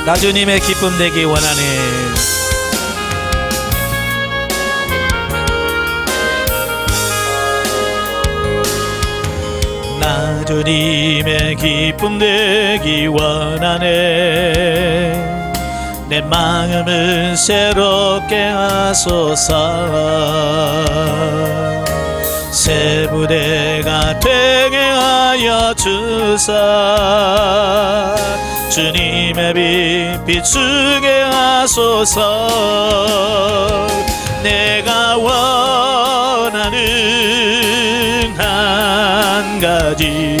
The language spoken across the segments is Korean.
나 주님의 기쁨 되기 원하네. 나 주님의 기쁨 되기 원하네. 내 마음을 새롭게 하소서. 새 부대가 되게 하여 주사. 주님의 빛 비추게 하소서. 내가 원하는 한 가지,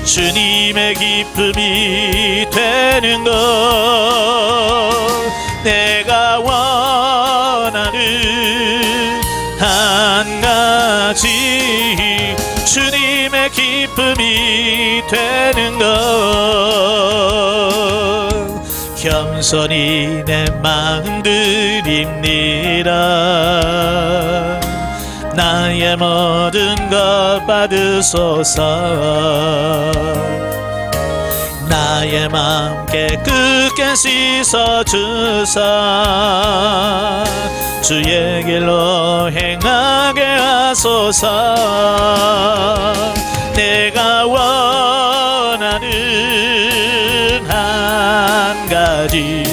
주님의 기쁨이 되는 것. 내가 원하는 한 가지, 주님의 기쁨이 되는 것. 겸손히 내 마음 드립니다. 나의 모든 것 받으소서. 나의 마음 깨끗게 씻어주사. 주의 길로 행하게 하소서. 내가 원하는 한 가지,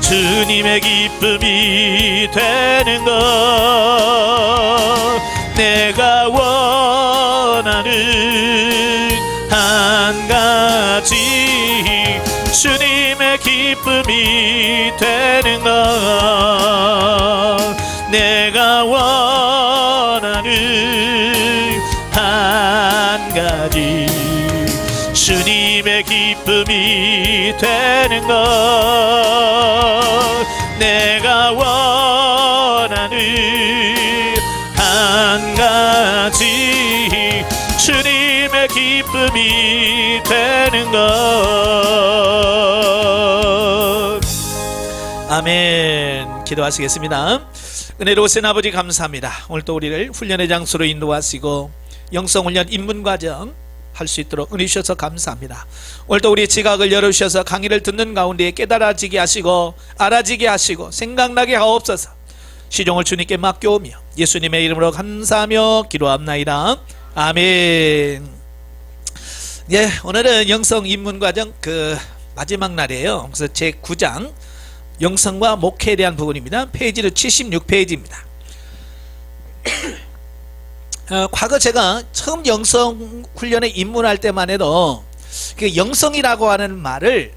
주님의 기쁨이 되는 것. 내가 원하는 한 가지, 주님의 기쁨이 되는 것. 내가 원하는 한 가지, 주님의 기쁨이 되는 것. 내가 원하는 한 가지, 주님의 기쁨이 되는 것. 아멘. 기도하시겠습니다. 은혜로우신 아버지 감사합니다. 오늘 또 우리를 훈련의 장소로 인도하시고 영성훈련 입문과정 할 수 있도록 은혜 주셔서 감사합니다. 오늘도 우리 지각을 열어주셔서 강의를 듣는 가운데 깨달아지게 하시고 알아지게 하시고 생각나게 하옵소서. 시종을 주님께 맡겨오며 예수님의 이름으로 감사하며 기도합나이다. 아멘. 예, 오늘은 영성 입문과정 마지막 날이에요. 그래서 제 9장 영성과 목회에 대한 부분입니다. 페이지는 76페이지입니다. 과거 제가 처음 영성 훈련에 입문할 때만 해도 그 영성이라고 하는 말을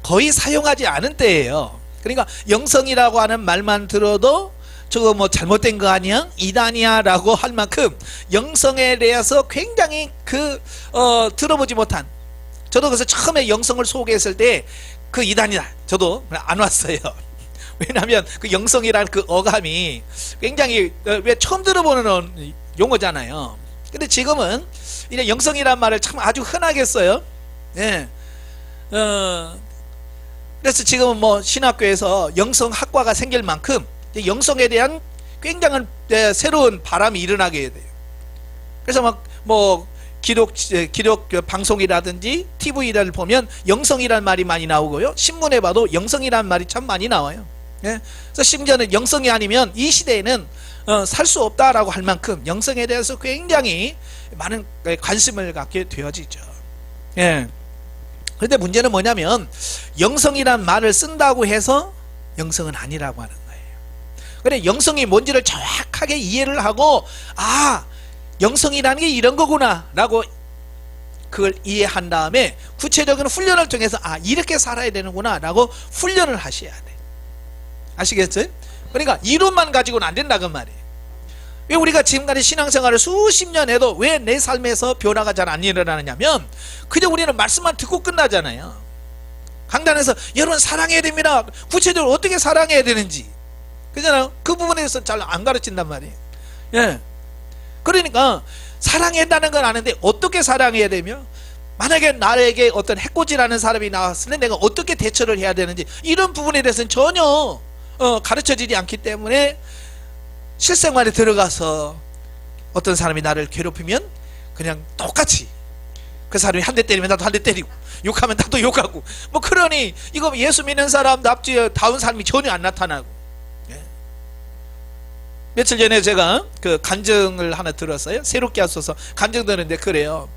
거의 사용하지 않은 때예요. 그러니까 영성이라고 하는 말만 들어도 저거 뭐 잘못된 거 아니야? 이단이야? 라고 할 만큼 영성에 대해서 굉장히 들어보지 못한, 저도 그래서 처음에 영성을 소개했을 때 그 이단이다 저도 안 왔어요. 왜냐하면 그 영성이라는 그 어감이 굉장히 왜 처음 들어보는 용어잖아요. 근데 지금은 이제 영성이란 말을 참 아주 흔하게 써요. 예. 그래서 지금은 뭐 신학교에서 영성학과가 생길 만큼 영성에 대한 굉장한 새로운 바람이 일어나게 돼요. 그래서 막 뭐 기록 방송이라든지 TV를 보면 영성이란 말이 많이 나오고요. 신문에 봐도 영성이란 말이 참 많이 나와요. 예? 그래서 심지어는 영성이 아니면 이 시대에는 살 수 없다라고 할 만큼 영성에 대해서 굉장히 많은 관심을 갖게 되어지죠. 예. 그런데 문제는 뭐냐면 영성이란 말을 쓴다고 해서 영성은 아니라고 하는 거예요. 그래, 영성이 뭔지를 정확하게 이해를 하고, 아, 영성이라는 게 이런 거구나 라고 그걸 이해한 다음에 구체적인 훈련을 통해서 아, 이렇게 살아야 되는구나 라고 훈련을 하셔야 돼. 아시겠어요? 그러니까 이론만 가지고는 안 된다 그 말이에요. 왜 우리가 지금까지 신앙생활을 수십 년 해도 왜 내 삶에서 변화가 잘 안 일어나느냐면 그냥 우리는 말씀만 듣고 끝나잖아요. 강단에서 여러분 사랑해야 됩니다. 구체적으로 어떻게 사랑해야 되는지, 그잖아요. 그 부분에 대해서 잘 안 가르친단 말이에요. 예. 그러니까 사랑해야 한다는 건 아는데 어떻게 사랑해야 되며, 만약에 나에게 어떤 해코지라는 사람이 나왔을 때 내가 어떻게 대처를 해야 되는지, 이런 부분에 대해서는 전혀 가르쳐지지 않기 때문에 실생활에 들어가서 어떤 사람이 나를 괴롭히면 그냥 똑같이 그 사람이 한 대 때리면 나도 한 대 때리고, 욕하면 나도 욕하고, 뭐 그러니 이거 예수 믿는 사람 납치다운 삶이 전혀 안 나타나고. 예. 며칠 전에 제가 그 간증을 하나 들었어요. 새롭게 하소서 간증 들었는데 그래요.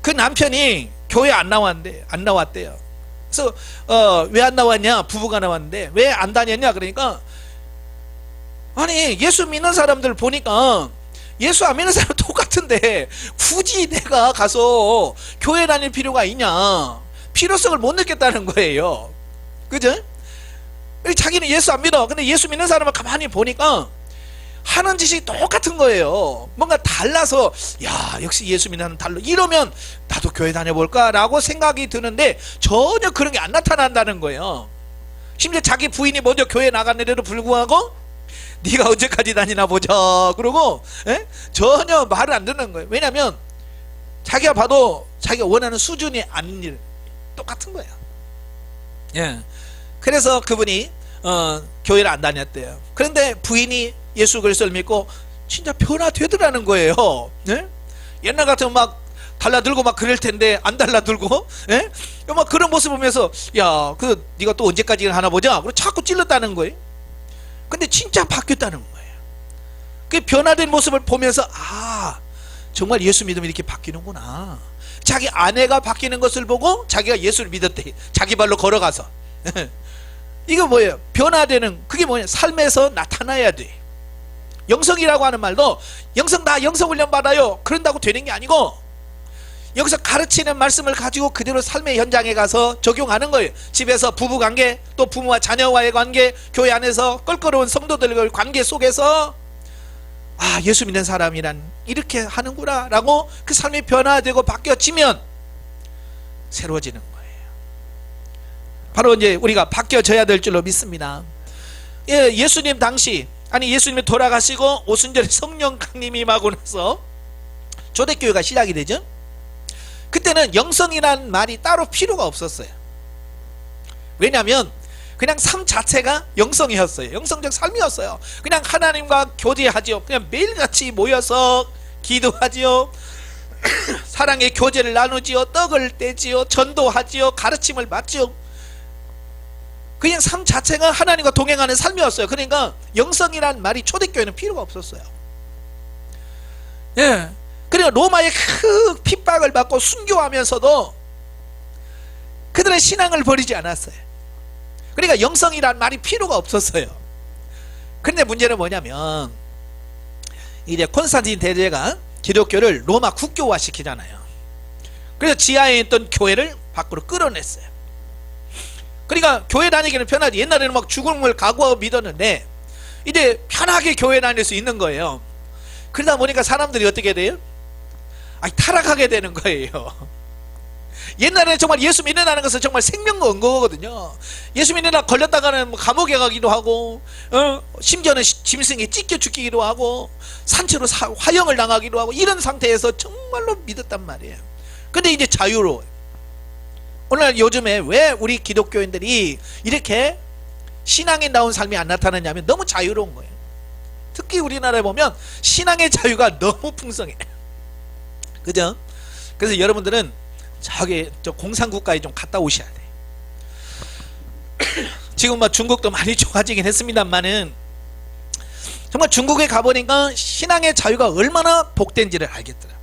그 남편이 교회 안 나왔대요. 그래서 왜 안 나왔냐, 부부가 나왔는데 왜 안 다녔냐 그러니까, 아니 예수 믿는 사람들 보니까 예수 안 믿는 사람 똑같은데 굳이 내가 가서 교회 다닐 필요가 있냐, 필요성을 못 느꼈다는 거예요. 그죠? 자기는 예수 안 믿어. 근데 예수 믿는 사람을 가만히 보니까 하는 짓이 똑같은 거예요. 뭔가 달라서, 야 역시 예수 믿는 사람 달라, 이러면 나도 교회 다녀볼까 라고 생각이 드는데 전혀 그런 게 안 나타난다는 거예요. 심지어 자기 부인이 먼저 교회 나갔는데도 불구하고 네가 언제까지 다니나 보자 그러고, 전혀 말을 안 듣는 거예요. 왜냐하면 자기가 봐도 자기가 원하는 수준이 아닌 일, 똑같은 거예요. 예. 그래서 그분이 교회를 안 다녔대요. 그런데 부인이 예수 그리스도를 믿고 진짜 변화되더라는 거예요. 예? 옛날 같으면 막 달라들고 막 그럴 텐데 안 달라들고, 예? 막 그런 모습 보면서, 야, 네가 또 언제까지 하나 보자. 그리고 자꾸 찔렀다는 거예요. 근데 진짜 바뀌었다는 거예요. 그 변화된 모습을 보면서, 아, 정말 예수 믿으면 이렇게 바뀌는구나. 자기 아내가 바뀌는 것을 보고 자기가 예수를 믿었대. 자기 발로 걸어가서. 이거 뭐예요? 변화되는, 그게 뭐냐? 삶에서 나타나야 돼. 영성이라고 하는 말도 영성 훈련 받아요 그런다고 되는 게 아니고, 여기서 가르치는 말씀을 가지고 그대로 삶의 현장에 가서 적용하는 거예요. 집에서 부부관계, 또 부모와 자녀와의 관계, 교회 안에서 껄끄러운 성도들과의 관계 속에서, 아, 예수 믿는 사람이란 이렇게 하는구나 라고 그 삶이 변화되고 바뀌어지면 새로워지는 거예요. 바로 이제 우리가 바뀌어져야 될 줄로 믿습니다. 예수님 당시, 아니 예수님이 돌아가시고 오순절에 성령 강림이 임하고 나서 초대교회가 시작이 되죠. 그때는 영성이란 말이 따로 필요가 없었어요. 왜냐하면 그냥 삶 자체가 영성이었어요. 영성적 삶이었어요. 그냥 하나님과 교제하지요. 그냥 매일같이 모여서 기도하지요. 사랑의 교제를 나누지요. 떡을 떼지요. 전도하지요. 가르침을 받지요. 그냥 삶 자체가 하나님과 동행하는 삶이었어요. 그러니까 영성이란 말이 초대교회는 필요가 없었어요. 예. 그리고 로마의 큰 핍박을 받고 순교하면서도 그들의 신앙을 버리지 않았어요. 그러니까 영성이란 말이 필요가 없었어요. 그런데 문제는 뭐냐면, 이제 콘스탄틴 대제가 기독교를 로마 국교화 시키잖아요. 그래서 지하에 있던 교회를 밖으로 끌어냈어요. 그러니까 교회 다니기는 편하지. 옛날에는 막 죽음을 각오하고 믿었는데 이제 편하게 교회 다닐 수 있는 거예요. 그러다 보니까 사람들이 어떻게 돼요? 타락하게 되는 거예요. 옛날에는 정말 예수 믿는다는 것은 정말 생명과 은거거든요. 예수 믿는다 걸렸다가는 감옥에 가기도 하고, 심지어는 짐승에 찢겨 죽기도 하고, 산채로 화형을 당하기도 하고, 이런 상태에서 정말로 믿었단 말이에요. 근데 이제 자유로워요. 오늘 요즘에 왜 우리 기독교인들이 이렇게 신앙에 나온 삶이 안 나타나냐면 너무 자유로운 거예요. 특히 우리나라에 보면 신앙의 자유가 너무 풍성해. 그죠? 그래서 여러분들은 저기 저 공산국가에 좀 갔다 오셔야 돼. 지금 뭐 중국도 많이 좋아지긴 했습니다만은 정말 중국에 가보니까 신앙의 자유가 얼마나 복된지를 알겠더라.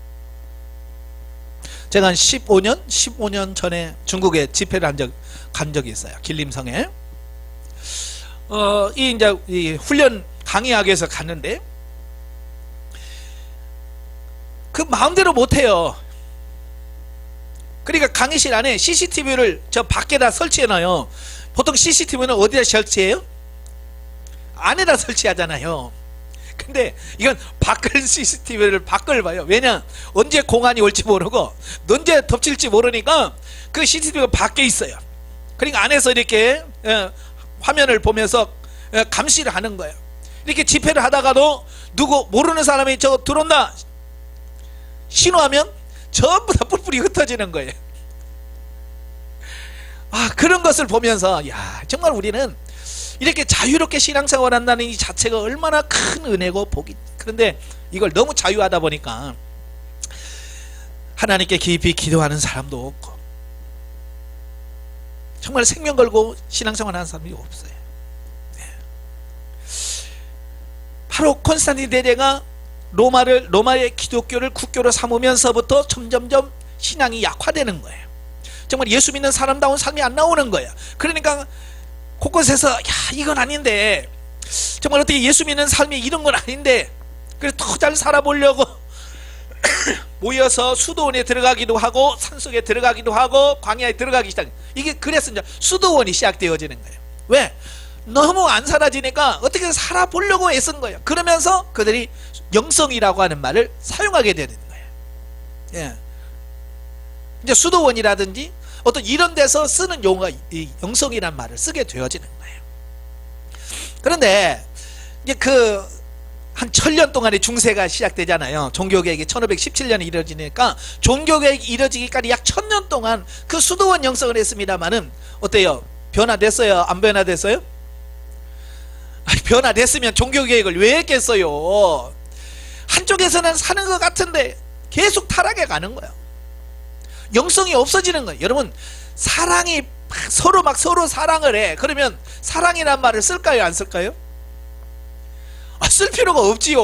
제가 한 15년 전에 중국에 집회를 간 적이 있어요. 길림성에. 이 훈련 강의하기 위해서 갔는데, 그 마음대로 못해요. 그러니까 강의실 안에 CCTV를 저 밖에다 설치해놔요. 보통 CCTV는 어디다 설치해요? 안에다 설치하잖아요. 근데 이건 밖을 CCTV를 밖을 봐요. 왜냐? 언제 공안이 올지 모르고 언제 덮칠지 모르니까 그 CCTV가 밖에 있어요. 그러니까 안에서 이렇게 화면을 보면서 감시를 하는 거예요. 이렇게 집회를 하다가도 누구 모르는 사람이 저 들어온다 신호하면 전부 다 뿔뿔이 흩어지는 거예요. 그런 것을 보면서, 야, 정말 우리는 이렇게 자유롭게 신앙생활 한다는 이 자체가 얼마나 큰 은혜고 복이. 그런데 이걸 너무 자유하다 보니까 하나님께 깊이 기도하는 사람도 없고, 정말 생명 걸고 신앙생활 하는 사람이 없어요. 바로 콘스탄틴 대제가 로마의 기독교를 국교로 삼으면서부터 점점점 신앙이 약화되는 거예요. 정말 예수 믿는 사람다운 삶이 안 나오는 거예요. 그러니까 곳곳에서 야, 이건 아닌데, 정말 어떻게 예수 믿는 삶이 이런 건 아닌데, 그래서 더 잘 살아보려고 모여서 수도원에 들어가기도 하고 산속에 들어가기도 하고 광야에 들어가기 시작해요. 이게 그래서 이제 수도원이 시작되어지는 거예요. 왜? 너무 안 사라지니까 어떻게 살아보려고 애쓴 거예요. 그러면서 그들이 영성이라고 하는 말을 사용하게 되는 거예요. 예. 이제 수도원이라든지 어떤 이런 데서 쓰는 용어가 이 영성이라는 말을 쓰게 되어지는 거예요. 그런데 이제 한 1000년 동안의 중세가 시작되잖아요. 종교개혁이 1517년에 이루어지니까 종교개혁이 이루어지기까지 약 1000년 동안 그 수도원 영성을 했습니다만은 어때요? 변화됐어요? 안 변화됐어요? 변화됐으면 종교개혁을 왜 했겠어요? 한쪽에서는 사는 것 같은데 계속 타락해 가는 거예요. 영성이 없어지는 거예요. 여러분, 사랑이 서로 사랑을 해. 그러면 사랑이란 말을 쓸까요? 안 쓸까요? 쓸 필요가 없지요.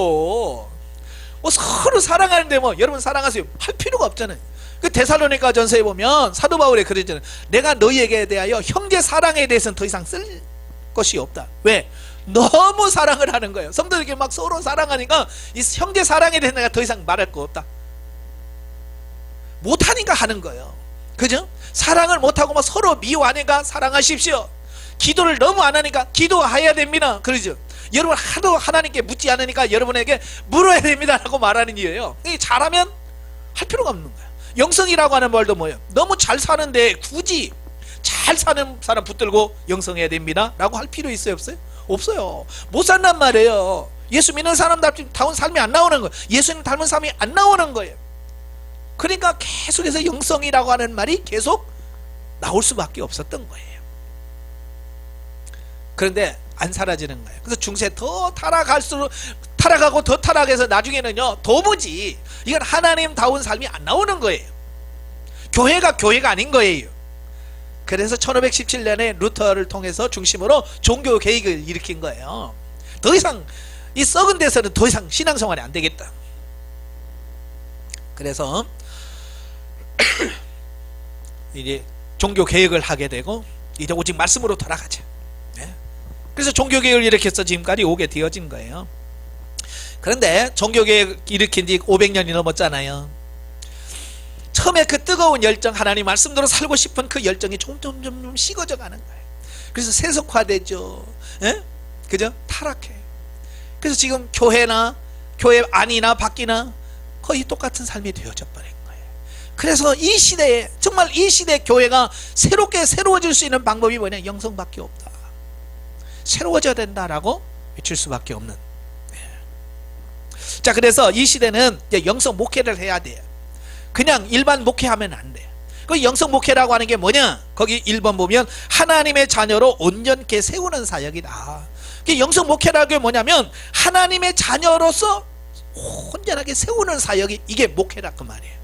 서로 사랑하는데 여러분 사랑하세요 할 필요가 없잖아요. 그 데살로니가 전서에 보면 사도 바울이 그러잖아요. 내가 너희에게 대하여 형제 사랑에 대해서는 더 이상 쓸 것이 없다. 왜? 너무 사랑을 하는 거예요. 성도들에게 막 서로 사랑하니까 이 형제 사랑에 대해서 내가 더 이상 말할 거 없다. 못하니까 하는 거예요. 그죠? 사랑을 못하고 막 서로 미워하니까 사랑하십시오. 기도를 너무 안 하니까 기도해야 됩니다. 그러죠? 여러분 하도 하나님께 묻지 않으니까 여러분에게 물어야 됩니다 라고 말하는 이유예요. 잘하면 할 필요가 없는 거예요. 영성이라고 하는 말도 뭐예요? 너무 잘 사는데 굳이 잘 사는 사람 붙들고 영성해야 됩니다 라고 할 필요 있어요? 없어요? 없어요. 못 산단 말이에요. 예수 믿는 사람다운 삶이 안 나오는 거예요. 예수님 닮은 삶이 안 나오는 거예요. 그러니까 계속해서 영성이라고 하는 말이 계속 나올 수밖에 없었던 거예요. 그런데 안 사라지는 거예요. 그래서 중세 더 타락할수록 타락하고 더 타락해서 나중에는요 도무지 이건 하나님다운 삶이 안 나오는 거예요. 교회가 아닌 거예요. 그래서 1517년에 루터를 통해서 중심으로 종교 개혁을 일으킨 거예요. 더 이상 이 썩은 데서는 더 이상 신앙생활이 안 되겠다. 그래서 이제 종교 개혁을 하게 되고 이제 오직 말씀으로 돌아가자. 그래서 종교개혁을 일으켜서 지금까지 오게 되어진 거예요. 그런데 종교개혁 일으킨 지 500년이 넘었잖아요. 처음에 그 뜨거운 열정, 하나님 말씀대로 살고 싶은 그 열정이 점점 식어져 가는 거예요. 그래서 세속화되죠. 그죠? 타락해. 그래서 지금 교회 안이나 밖이나 거의 똑같은 삶이 되어져 버린 거예요. 그래서 이 시대에 정말 이 시대 교회가 새로워질 수 있는 방법이 뭐냐? 영성밖에 없다. 새로워져야 된다라고 외칠 수밖에 없는. 자, 그래서 이 시대는 이제 영성 목회를 해야 돼요. 그냥 일반 목회하면 안 돼. 그 영성 목회라고 하는 게 뭐냐? 거기 1번 보면 하나님의 자녀로 온전케 세우는 사역이다. 영성 목회라는 게 뭐냐면 하나님의 자녀로서 온전하게 세우는 사역이 이게 목회라 그 말이에요.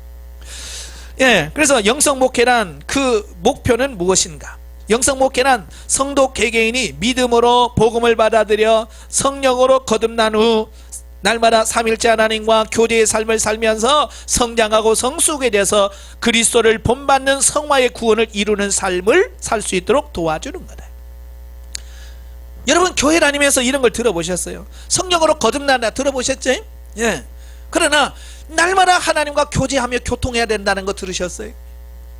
예, 그래서 영성 목회란 그 목표는 무엇인가? 영성 목회란 성도 개개인이 믿음으로 복음을 받아들여 성령으로 거듭난 후 날마다 삼일째 하나님과 교제의 삶을 살면서 성장하고 성숙에 대해서 그리스도를 본받는 성화의 구원을 이루는 삶을 살 수 있도록 도와주는 거다. 여러분 교회 다니면서 이런 걸 들어보셨어요? 성령으로 거듭난다 들어보셨죠? 예. 그러나 날마다 하나님과 교제하며 교통해야 된다는 거 들으셨어요?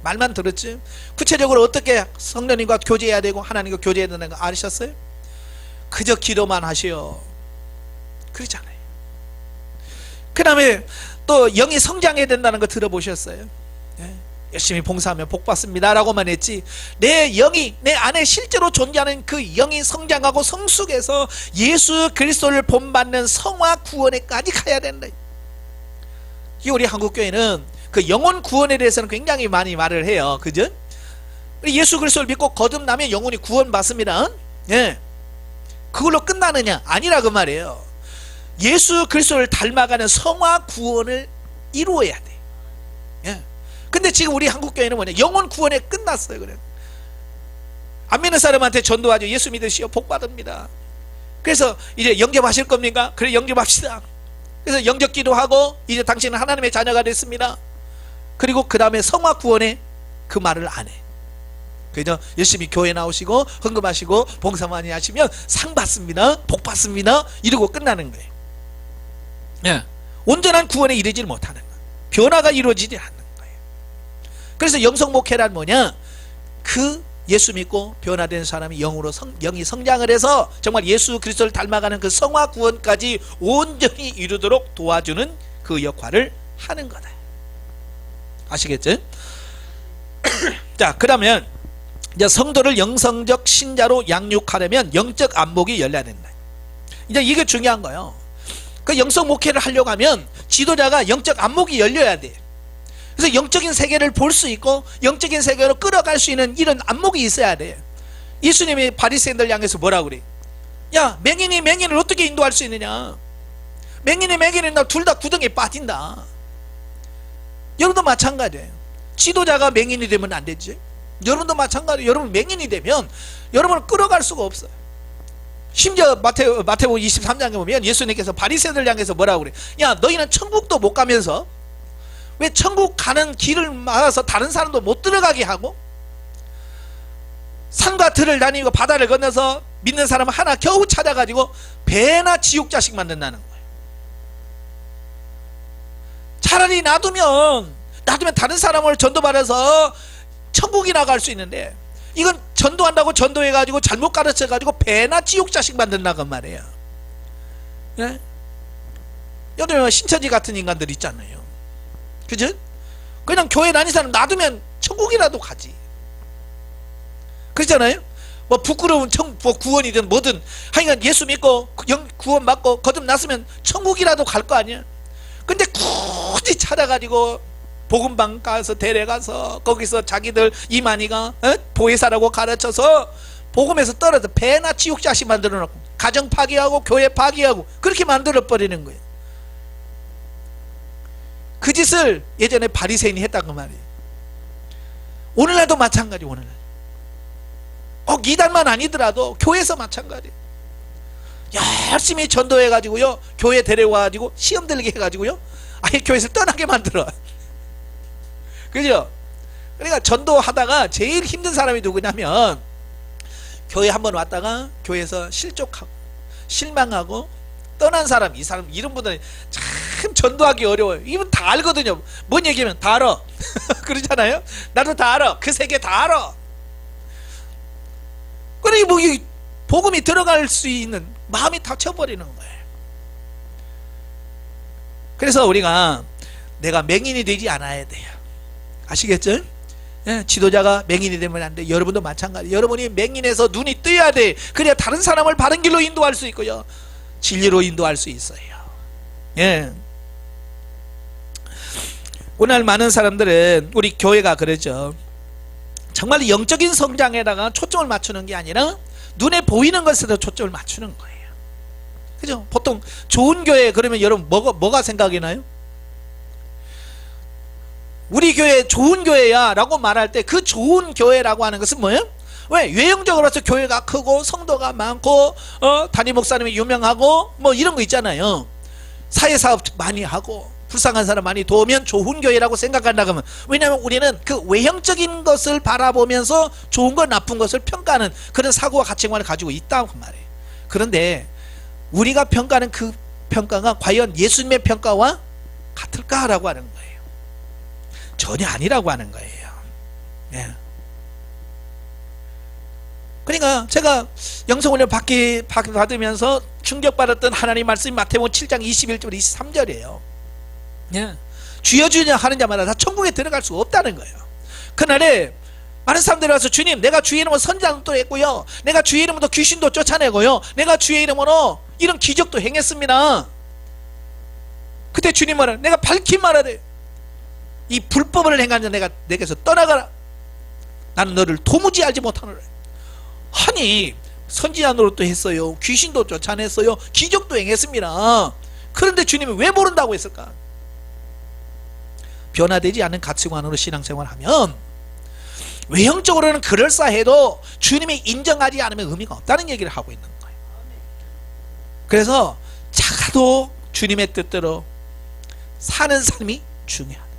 말만 들었지 구체적으로 어떻게 성령님과 교제해야 되고 하나님과 교제해야 된다는 거 아셨어요? 그저 기도만 하시오 그러잖아요. 그 다음에 또 영이 성장해야 된다는 거 들어보셨어요? 예? 열심히 봉사하면 복 받습니다 라고만 했지 내 영이 내 안에 실제로 존재하는 그 영이 성장하고 성숙해서 예수 그리스도를 본받는 성화 구원에까지 가야 된다. 이 우리 한국교회는 그 영혼 구원에 대해서는 굉장히 많이 말을 해요. 그죠? 예수 그리스도를 믿고 거듭나면 영혼이 구원받습니다. 예. 그걸로 끝나느냐? 아니라 그 말이에요. 예수 그리스도를 닮아가는 성화 구원을 이루어야 돼. 예. 근데 지금 우리 한국교회는 뭐냐, 영혼 구원에 끝났어요. 그래, 안 믿는 사람한테 전도하죠. 예수 믿으시오, 복 받습니다. 그래서 이제 영접하실 겁니까? 그래, 영접합시다. 그래서 영접기도 하고, 이제 당신은 하나님의 자녀가 됐습니다. 그리고 그 다음에 성화 구원에 그 말을 안 해. 그죠? 열심히 교회 나오시고 헌금하시고 봉사 많이 하시면 상 받습니다, 복 받습니다, 이러고 끝나는 거예요. 예. 온전한 구원에 이르지 못하는 거예요. 변화가 이루어지지 않는 거예요. 그래서 영성 목회란 뭐냐, 그 예수 믿고 변화된 사람이 영이 성장을 해서 정말 예수 그리스도를 닮아가는 그 성화 구원까지 온전히 이루도록 도와주는 그 역할을 하는 거다. 아시겠죠? 자, 그러면 이제 성도를 영성적 신자로 양육하려면 영적 안목이 열려야 된다. 이제 이게 중요한 거예요. 그 영성 목회를 하려고 하면 지도자가 영적 안목이 열려야 돼. 그래서 영적인 세계를 볼 수 있고 영적인 세계로 끌어갈 수 있는 이런 안목이 있어야 돼. 예수님이 바리새인들 향해서 뭐라고 그래? 야, 맹인이 맹인을 어떻게 인도할 수 있느냐? 맹인이 맹인이 둘 다 구덩이에 빠진다. 여러분도 마찬가지예요. 지도자가 맹인이 되면 안 되지. 여러분도 마찬가지예요. 여러분 맹인이 되면 여러분을 끌어갈 수가 없어요. 심지어 마태복음 23장에 보면 예수님께서 바리새인들 향해서 뭐라고 그래? 야, 너희는 천국도 못 가면서 왜 천국 가는 길을 막아서 다른 사람도 못 들어가게 하고, 산과 들을 다니고 바다를 건너서 믿는 사람 하나 겨우 찾아가지고 배나 지옥 자식 만든다는 거예요. 차라리 놔두면 다른 사람을 전도받아서 천국이나 갈 수 있는데, 이건 전도한다고 전도해가지고 잘못 가르쳐가지고 배나 지옥 자식 만든다고 말이에요. 예? 여러분 신천지 같은 인간들 있잖아요. 그죠? 그냥 교회 다니는 사람 놔두면 천국이라도 가지. 그렇잖아요? 뭐 부끄러운 뭐 구원이든 뭐든 하여간 예수 믿고 구원 받고 거듭났으면 천국이라도 갈 거 아니야. 근데 굳이 찾아가지고 복음방 가서 데려가서 거기서 자기들 이만희가 보혜사라고 가르쳐서 복음에서 떨어져 배나 지옥 자식 만들어 놓고 가정 파괴하고 교회 파괴하고 그렇게 만들어 버리는 거예요. 그 짓을 예전에 바리새인이 했다고 말이에요. 오늘날도 마찬가지. 오늘날 꼭 이단만 아니더라도 교회에서 마찬가지예요. 열심히 전도해가지고요, 교회 데려와가지고 시험 들게 해가지고요, 아예 교회에서 떠나게 만들어. 그죠? 그러니까 전도하다가 제일 힘든 사람이 누구냐면, 교회 한번 왔다가 교회에서 실족하고 실망하고 떠난 사람. 이 사람 이런 분들은 참 전도하기 어려워요. 이분 다 알거든요. 뭔 얘기하면 다 알아. 그러잖아요. 나도 다 알아. 그 세계 다 알아. 그러니 뭐 이 복음이 들어갈 수 있는 마음이 닫혀버리는 거예요. 그래서 우리가 내가 맹인이 되지 않아야 돼요. 아시겠죠? 예, 지도자가 맹인이 되면 안 돼. 여러분도 마찬가지. 여러분이 맹인에서 눈이 뜨야 돼. 그래야 다른 사람을 바른 길로 인도할 수 있고요, 진리로 인도할 수 있어요. 예. 오늘 많은 사람들은 우리 교회가 그러죠. 정말 영적인 성장에다가 초점을 맞추는 게 아니라 눈에 보이는 것에도 초점을 맞추는 거예요. 그죠? 보통 좋은 교회 그러면 여러분 뭐가 생각이 나요? 우리 교회 좋은 교회야 라고 말할 때 그 좋은 교회라고 하는 것은 뭐예요? 왜? 외형적으로 해서 교회가 크고 성도가 많고 담임 목사님이 유명하고 뭐 이런 거 있잖아요. 사회사업 많이 하고 불쌍한 사람 많이 도우면 좋은 교회라고 생각한다고 하면, 왜냐하면 우리는 그 외형적인 것을 바라보면서 좋은 것 나쁜 것을 평가하는 그런 사고와 가치관을 가지고 있다고 말해요. 그런데 우리가 평가하는 그 평가가 과연 예수님의 평가와 같을까라고 하는 거예요. 전혀 아니라고 하는 거예요. 예. 그러니까 제가 영성훈련 받으면서 충격받았던 하나님 말씀이 마태복음 7장 21절 23절이에요. 예. 주여 주여 하는 자마다 다 천국에 들어갈 수 없다는 거예요. 그날에 많은 사람들이 와서, 주님, 내가 주의 이름으로 선지자도 했고요, 내가 주의 이름으로 귀신도 쫓아내고요, 내가 주의 이름으로 이런 기적도 행했습니다. 그때 주님 말은, 내가 밝히 말하되 이 불법을 행하는 자 내게서 떠나가라. 나는 너를 도무지 알지 못하노라. 아니, 선지자 노릇도 했어요, 귀신도 쫓아냈어요, 기적도 행했습니다. 그런데 주님이 왜 모른다고 했을까? 변화되지 않는 가치관으로 신앙생활하면 외형적으로는 그럴싸해도 주님이 인정하지 않으면 의미가 없다는 얘기를 하고 있는 거예요. 그래서 작아도 주님의 뜻대로 사는 삶이 중요하다.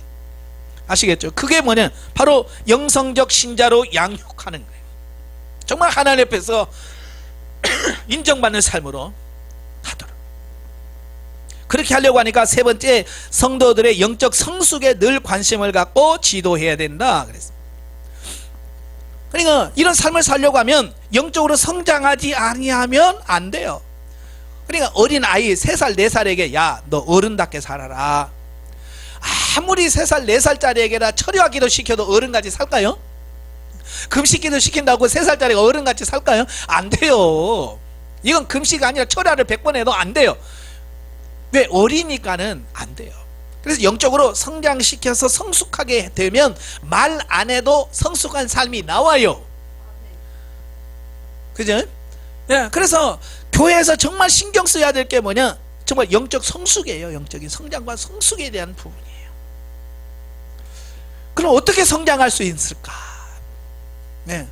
아시겠죠? 그게 뭐냐? 바로 영성적 신자로 양육하는 거예요. 정말 하나님 앞에서 인정받는 삶으로 하도록. 그렇게 하려고 하니까 세 번째, 성도들의 영적 성숙에 늘 관심을 갖고 지도해야 된다 그랬습니다. 그러니까 이런 삶을 살려고 하면 영적으로 성장하지 아니하면 안 돼요. 그러니까 어린 아이 3살 4살에게 야, 너 어른답게 살아라. 아무리 3살 4살짜리에게나 철야기도 시켜도 어른같이 살까요? 금식기도 시킨다고 3살짜리가 어른같이 살까요? 안 돼요. 이건 금식이 아니라 철야를 100번 해도 안 돼요. 왜? 어리니까는 안 돼요. 그래서 영적으로 성장시켜서 성숙하게 되면 말 안 해도 성숙한 삶이 나와요. 그죠? 네, 그래서 교회에서 정말 신경 써야 될 게 뭐냐? 정말 영적 성숙이에요. 영적인 성장과 성숙에 대한 부분이에요. 그럼 어떻게 성장할 수 있을까? 네.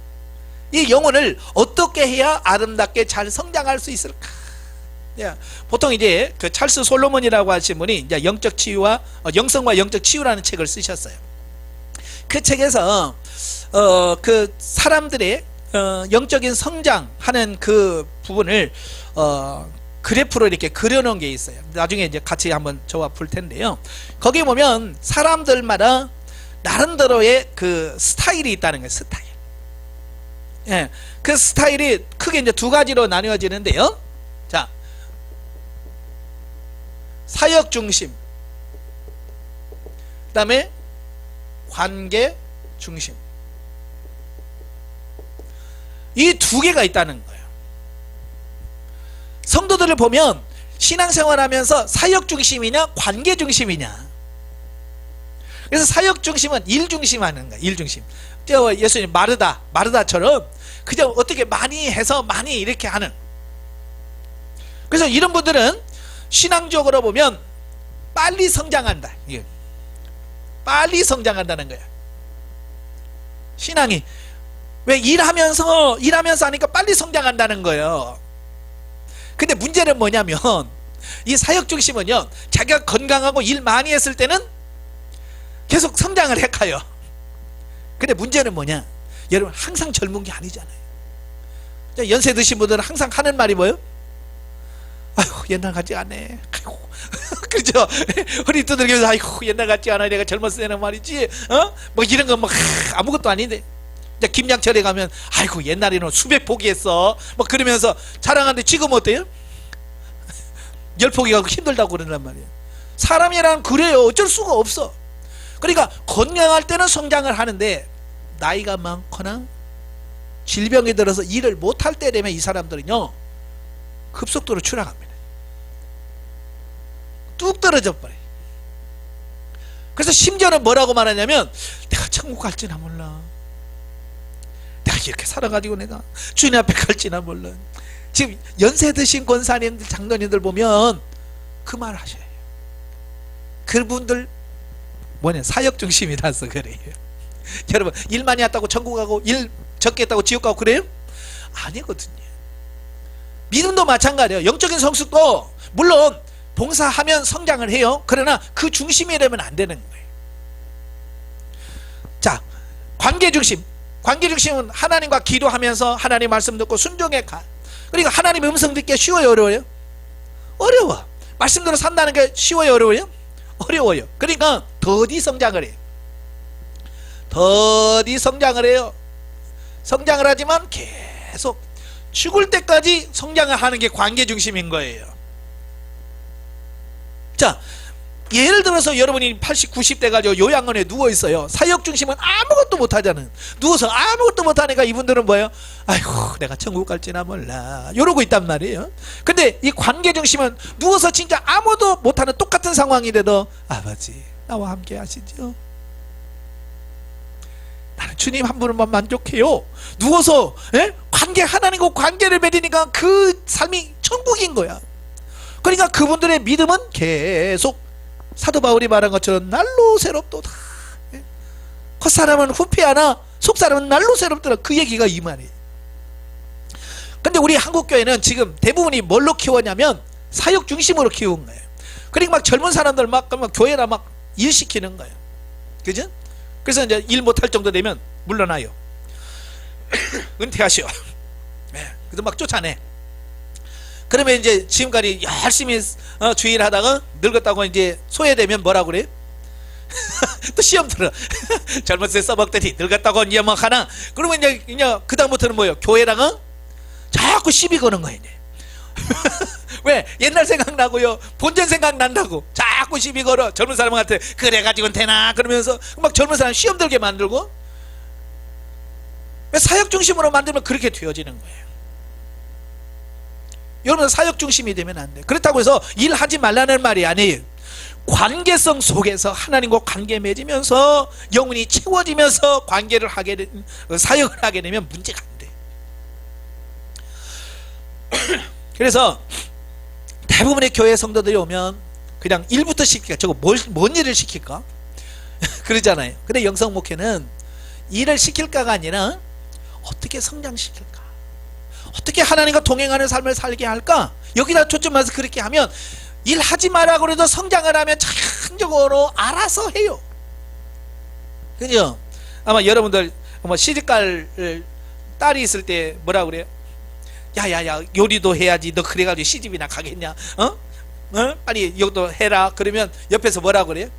이 영혼을 어떻게 해야 아름답게 잘 성장할 수 있을까? 예, 보통 이제 그 찰스 솔로몬이라고 하신 분이 이제 영적 치유와 영성과 영적 치유라는 책을 쓰셨어요. 그 책에서 그 사람들의 영적인 성장하는 그 부분을 그래프로 이렇게 그려놓은 게 있어요. 나중에 이제 같이 한번 저와 볼 텐데요. 거기 보면 사람들마다 나름대로의 그 스타일이 있다는 거예요. 스타일. 예, 그 스타일이 크게 이제 2가지로 나뉘어지는데요. 자, 사역 중심, 그 다음에 관계 중심. 이 2개가 있다는 거예요. 성도들을 보면 신앙생활 하면서 사역 중심이냐 관계 중심이냐. 그래서 사역 중심은 일 중심 하는 거예요. 일 중심. 예수님 마르다처럼 그저 어떻게 많이 해서 많이 이렇게 하는. 그래서 이런 분들은 신앙적으로 보면 빨리 성장한다. 빨리 성장한다는 거야. 신앙이 왜 일하면서 하니까 빨리 성장한다는 거예요. 근데 문제는 뭐냐면 이 사역 중심은요, 자기가 건강하고 일 많이 했을 때는 계속 성장을 해가요. 근데 문제는 뭐냐? 여러분 항상 젊은 게 아니잖아요. 연세 드신 분들은 항상 하는 말이 뭐예요? 아이고 옛날 같지 않네. 아이고 그렇죠? 허리 두들기면서 아이고 옛날 같지 않아. 내가 젊었을 때는 말이지. 뭐 이런 거 뭐 아무것도 아닌데. 김양철에 가면 아이고 옛날에는 수백 포기 했어. 뭐 그러면서 자랑하는데 지금 어때요? 10포기 가고 힘들다고 그러란 말이에요. 사람이란 그래요. 어쩔 수가 없어. 그러니까 건강할 때는 성장을 하는데 나이가 많거나 질병이 들어서 일을 못할 때 되면 이 사람들은요 급속도로 추락합니다. 뚝 떨어져 버려요. 그래서 심지어는 뭐라고 말하냐면 내가 천국 갈지나 몰라. 내가 이렇게 살아가지고 내가 주님 앞에 갈지나 몰라. 지금 연세 드신 권사님들 장로님들 보면 그 말 하셔요. 그분들 뭐냐 사역 중심이라서 그래요. 여러분 일 많이 했다고 천국 가고 일 적게 했다고 지옥 가고 그래요? 아니거든요. 믿음도 마찬가지예요. 영적인 성숙도 물론 봉사하면 성장을 해요. 그러나 그 중심이 되면 안 되는 거예요. 자, 관계 중심. 관계 중심은 하나님과 기도하면서 하나님 말씀 듣고 순종해 가. 그러니까 하나님 음성 듣기 쉬워요, 어려워요? 어려워. 말씀대로 산다는 게 쉬워요, 어려워요? 어려워요. 그러니까 더디 성장을 해요. 더디 성장을 해요. 성장을 하지만 계속 죽을 때까지 성장을 하는 게 관계 중심인 거예요. 자, 예를 들어서 여러분이 80, 90대 가지고 요양원에 누워있어요. 사역 중심은 아무것도 못하잖아요. 누워서 아무것도 못하니까 이분들은 뭐예요? 아이고 내가 천국 갈지나 몰라 이러고 있단 말이에요. 근데 이 관계 중심은 누워서 진짜 아무도 못하는 똑같은 상황이 돼도 아버지 나와 함께 하시죠. 나는 주님 한 분만 만족해요. 누워서 관계 하나님과 관계를 맺으니까 그 삶이 천국인 거야. 그러니까 그분들의 믿음은 계속 사도 바울이 말한 것처럼 날로 새롭도다. 겉사람은 후피하나 속사람은 날로 새롭더라. 그 얘기가 이 말이에요. 근데 우리 한국교회는 지금 대부분이 뭘로 키웠냐면 사역 중심으로 키운 거예요. 그러니까 막 젊은 사람들 막 교회나 막 일시키는 거예요. 그죠? 그래서 이제 일 못할 정도 되면 물러나요. 은퇴하시오. 그래서 막 쫓아내. 그러면 이제 지금까지 열심히 주일하다가 늙었다고 이제 소외되면 뭐라고 그래요? 또 시험 들어. 젊었을 때 써먹더니 늙었다고 이제 뭐 하나. 그러면 이제 그다음부터는 뭐예요? 교회랑은 자꾸 시비 거는 거예요. 이제. 왜? 옛날 생각나고요. 본전 생각난다고 자꾸 시비 걸어. 젊은 사람한테 그래가지고는 되나 그러면서 막 젊은 사람 시험 들게 만들고. 왜? 사역 중심으로 만들면 그렇게 되어지는 거예요. 여러분 사역 중심이 되면 안 돼. 그렇다고 해서 일하지 말라는 말이 아니에요. 관계성 속에서 하나님과 관계 맺으면서 영혼이 채워지면서 관계를 하게 사역을 하게 되면 문제가 안 돼. 그래서 대부분의 교회 성도들이 오면 그냥 일부터 시킬까? 저거 뭔 일을 시킬까? 그러잖아요. 근데 영성 목회는 일을 시킬까가 아니라 어떻게 성장시킬까? 어떻게 하나님과 동행하는 삶을 살게 할까? 여기다 초점해서 그렇게 하면 일하지 마라 그래도 성장을 하면 자연적으로 알아서 해요. 그죠? 아마 여러분들 시집갈 딸이 있을 때 뭐라 그래요? 야야야 요리도 해야지. 너 그래가지고 시집이나 가겠냐? 빨리 이것도 해라. 그러면 옆에서 뭐라 그래요?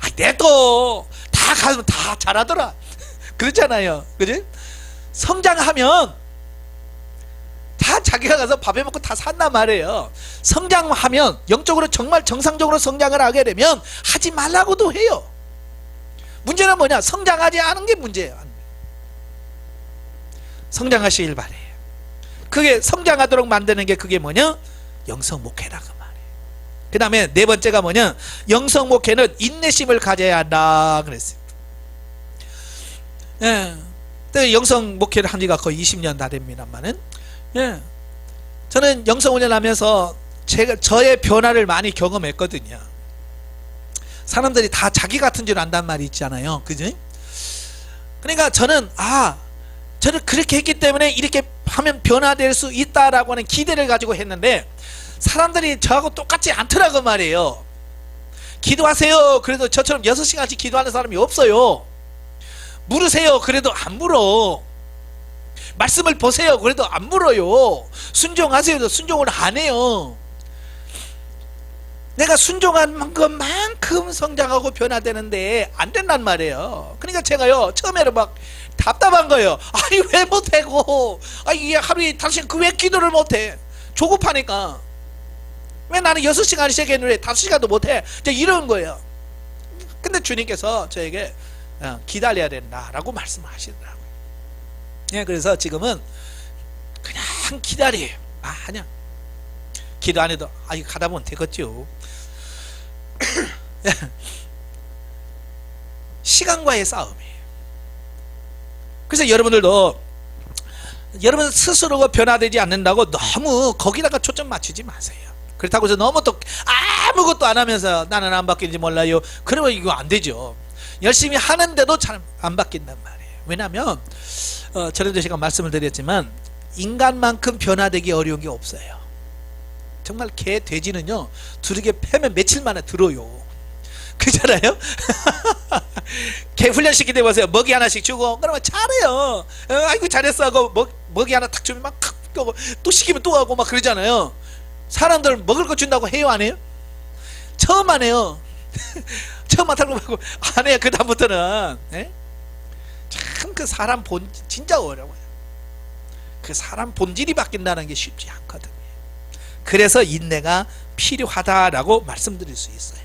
아, 내도 다 가면 다 잘하더라. 그렇잖아요. 그지? 성장하면 다 자기가 가서 밥해 먹고 다 산단 말이에요. 성장하면 영적으로 정말 정상적으로 성장을 하게 되면 하지 말라고도 해요. 문제는 뭐냐? 성장하지 않은 게 문제예요. 성장하시길 바래요. 그게 성장하도록 만드는 게 그게 뭐냐? 영성 목회라고 말해요. 그 다음에 네 번째가 뭐냐? 영성 목회는 인내심을 가져야 한다 그랬어요. 예. 영성 목회를 한 지가 거의 20년 다 됩니다만은, 예. 저는 영성 훈련하면서 저의 변화를 많이 경험했거든요. 사람들이 다 자기 같은 줄 안단 말이 있잖아요. 그죠? 그러니까 저는 저는 그렇게 했기 때문에 이렇게 하면 변화될 수 있다라고 하는 기대를 가지고 했는데 사람들이 저하고 똑같지 않더라고 말이에요. 기도하세요. 그래도 저처럼 6시간씩 기도하는 사람이 없어요. 물으세요. 그래도 안 물어. 말씀을 보세요. 그래도 안 물어요. 순종하세요. 순종을 안 해요. 내가 순종한 것만큼 성장하고 변화되는데 안 된단 말이에요. 그러니까 제가요 처음에는 막 답답한 거예요. 아니 왜 못하고, 이게 하루에 당신 왜 기도를 못해? 조급하니까. 왜 나는 6시간씩 했는데 5시간도 못해? 이런 거예요. 근데 주님께서 저에게 기다려야 된다라고 말씀을 하시더라고요. 예, 그래서 지금은 그냥 기다려요. 그냥 기도 안 해도 가다 보면 되겠죠. 시간과의 싸움이에요. 그래서 여러분들도 여러분 스스로가 변화되지 않는다고 너무 거기다가 초점 맞추지 마세요. 그렇다고 해서 너무 또 아무것도 안 하면서 나는 안 바뀌는지 몰라요. 그러면 이거 안 되죠. 열심히 하는데도 잘 안 바뀐단 말이에요. 왜냐하면 전에도 제가 말씀을 드렸지만 인간만큼 변화되기 어려운 게 없어요. 정말 개, 돼지는요 두르게 패면 며칠 만에 들어요. 그잖아요? 개 훈련시키게 돼보세요. 먹이 하나씩 주고 그러면 잘해요. 아이고 잘했어 하고 먹이 하나 탁 주면 막 또 시키면 또 하고 막 그러잖아요. 사람들 먹을 거 준다고 해요 안 해요? 처음 안 해요. 처음 맡아보고 안 해요. 그 다음부터는 참 그 사람 진짜 어려워요. 그 사람 본질이 바뀐다는 게 쉽지 않거든요. 그래서 인내가 필요하다라고 말씀드릴 수 있어요.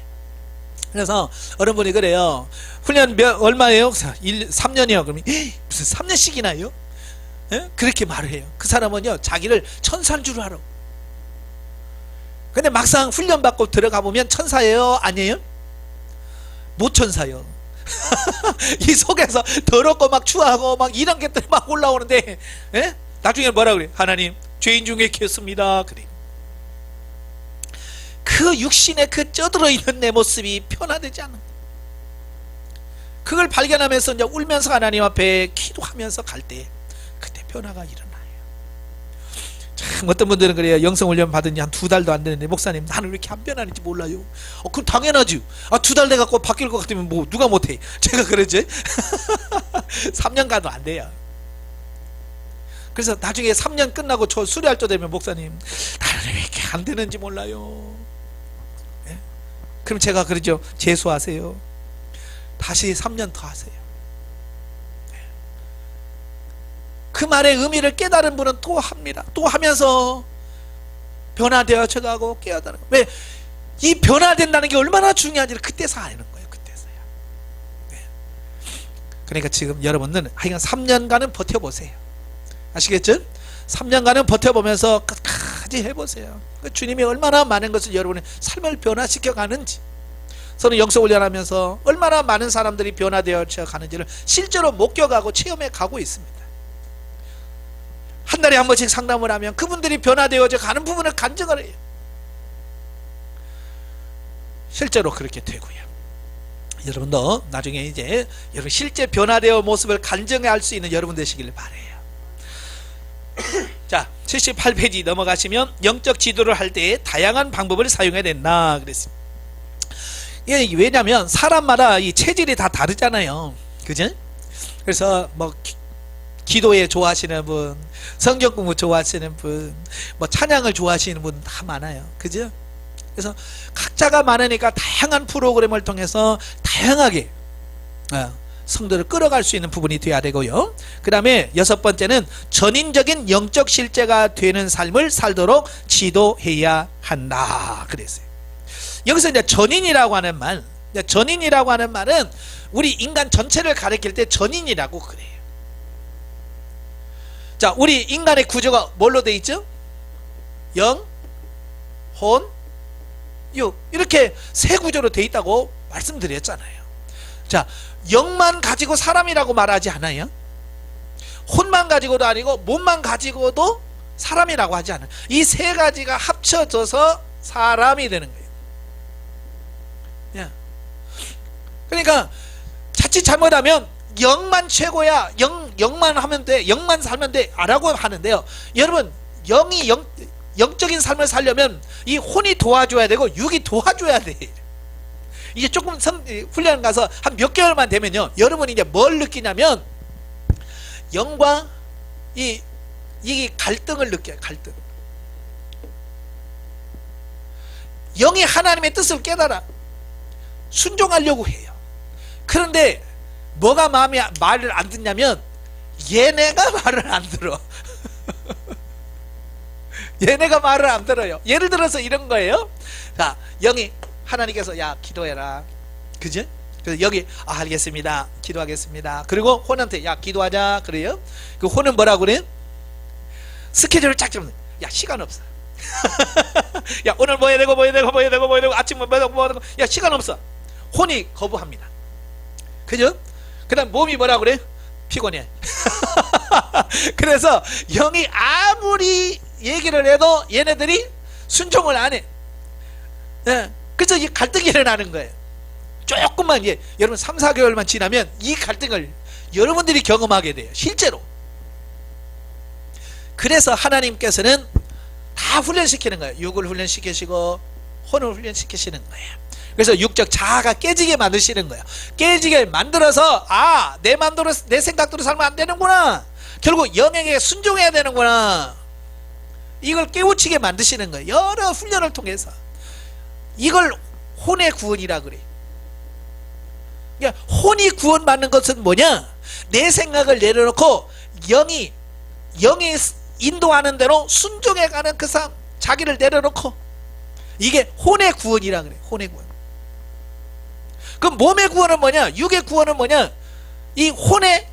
그래서 어른 분이 그래요. 훈련 얼마예요? 3년이요. 그러면 무슨 3년씩이나요? 그렇게 말을 해요. 그 사람은요 자기를 천사인 줄 알아. 근데 막상 훈련 받고 들어가 보면 천사예요? 아니에요? 못 천사요. 이 속에서 더럽고 막 추하고 막 이런 것들이 막 올라오는데 나중에 뭐라 그래? 하나님 죄인 중에 겠습니다. 그래. 그 육신에 그 쪄들어 있는 내 모습이 변화되지 않는 거예요. 그걸 발견하면서 이제 울면서 하나님 앞에 기도하면서 갈 때 그때 변화가 일어나요. 참 어떤 분들은 그래요. 영성훈련 받은 지 한 2달도 안 되는데 목사님 나는 왜 이렇게 안 변하는지 몰라요. 그럼 당연하지. 2달 돼갖고 바뀔 것 같으면 뭐 누가 못해. 제가 그러지. 3년 가도 안 돼요. 그래서 나중에 3년 끝나고 저 수리할 때 되면 목사님 나는 왜 이렇게 안 되는지 몰라요. 네? 그럼 제가 그러죠. 재수하세요. 다시 3년 더 하세요. 그 말의 의미를 깨달은 분은 또 합니다. 또 하면서 변화되어져 가고 깨어나는 거예요. 왜? 이 변화된다는 게 얼마나 중요한지를 그때서 아는 거예요. 그때서야. 네. 그러니까 지금 여러분은 하여간 3년간은 버텨보세요. 아시겠죠? 3년간은 버텨보면서 끝까지 해보세요. 주님이 얼마나 많은 것을 여러분의 삶을 변화시켜 가는지, 저는 영성훈련하면서 얼마나 많은 사람들이 변화되어져 가는지를 실제로 목격하고 체험해 가고 있습니다. 한 달에 한 번씩 상담을 하면 그분들이 변화되어져 가는 부분을 간증을 해요. 실제로 그렇게 되고요. 여러분도 나중에 이제 여러분 실제 변화되어 모습을 간증할 수 있는 여러분 되시길 바래요. 자, 78페이지 넘어가시면 영적 지도를 할 때 다양한 방법을 사용해야 된다 그랬습니다. 왜냐하면 사람마다 이 체질이 다 다르잖아요. 그죠? 그래서 뭐 기도에 좋아하시는 분, 성경 공부 좋아하시는 분, 뭐 찬양을 좋아하시는 분 다 많아요. 그죠? 그래서 각자가 많으니까 다양한 프로그램을 통해서 다양하게 성도를 끌어갈 수 있는 부분이 돼야 되고요. 그 다음에 6번째는 전인적인 영적 실제가 되는 삶을 살도록 지도해야 한다 그랬어요. 여기서 이제 전인이라고 하는 말, 전인이라고 하는 말은 우리 인간 전체를 가리킬 때 전인이라고 그래요. 자, 우리 인간의 구조가 뭘로 돼 있죠? 영, 혼, 육, 이렇게 세 구조로 돼 있다고 말씀드렸잖아요. 자, 영만 가지고 사람이라고 말하지 않아요. 혼만 가지고도 아니고 몸만 가지고도 사람이라고 하지 않아요. 이 세 가지가 합쳐져서 사람이 되는 거예요. 그러니까 자칫 잘못하면 영만 최고야, 영만 하면 돼, 영만 살면 돼 라고 하는데요. 여러분, 영적인 삶을 살려면 이 혼이 도와줘야 되고 육이 도와줘야 돼. 이제 조금 훈련 가서 한 몇 개월만 되면요, 여러분이 이제 뭘 느끼냐면 영과 이 갈등을 느껴요. 갈등. 영이 하나님의 뜻을 깨달아 순종하려고 해요. 그런데 뭐가 말을 안 듣냐면 얘네가 말을 안 들어. 얘네가 말을 안 들어요. 예를 들어서 이런 거예요. 자, 영이 하나님께서 야 기도해라, 그죠? 그래서 여기 알겠습니다, 기도하겠습니다. 그리고 혼한테 야 기도하자 그래요. 그 혼은 뭐라고 그래요? 스케줄을 쫙 잡는. 야 시간 없어. 야 오늘 뭐 해야 되고 뭐 해야 되고 뭐 해야 되고 뭐 해야 되고 아침 뭐 해야 되고 뭐 해야 되고. 야 시간 없어. 혼이 거부합니다. 그죠? 그 다음 몸이 뭐라고 그래? 피곤해. 그래서 영이 아무리 얘기를 해도 얘네들이 순종을 안 해. 그래서 이 갈등이 일어나는 거예요. 조금만 여러분 3, 4개월만 지나면 이 갈등을 여러분들이 경험하게 돼요. 실제로. 그래서 하나님께서는 다 훈련시키는 거예요. 육을 훈련시키시고 혼을 훈련시키시는 거예요. 그래서 육적 자아가 깨지게 만드시는 거예요. 깨지게 만들어서 내 마음대로 내 생각대로 살면 안 되는구나, 결국 영에게 순종해야 되는구나, 이걸 깨우치게 만드시는 거예요. 여러 훈련을 통해서. 이걸 혼의 구원이라 그래. 그러니까 혼이 구원받는 것은 뭐냐? 내 생각을 내려놓고 영이 인도하는 대로 순종해가는 그 삶, 자기를 내려놓고, 이게 혼의 구원이라 그래. 혼의 구원. 그럼 몸의 구원은 뭐냐? 육의 구원은 뭐냐? 이 혼에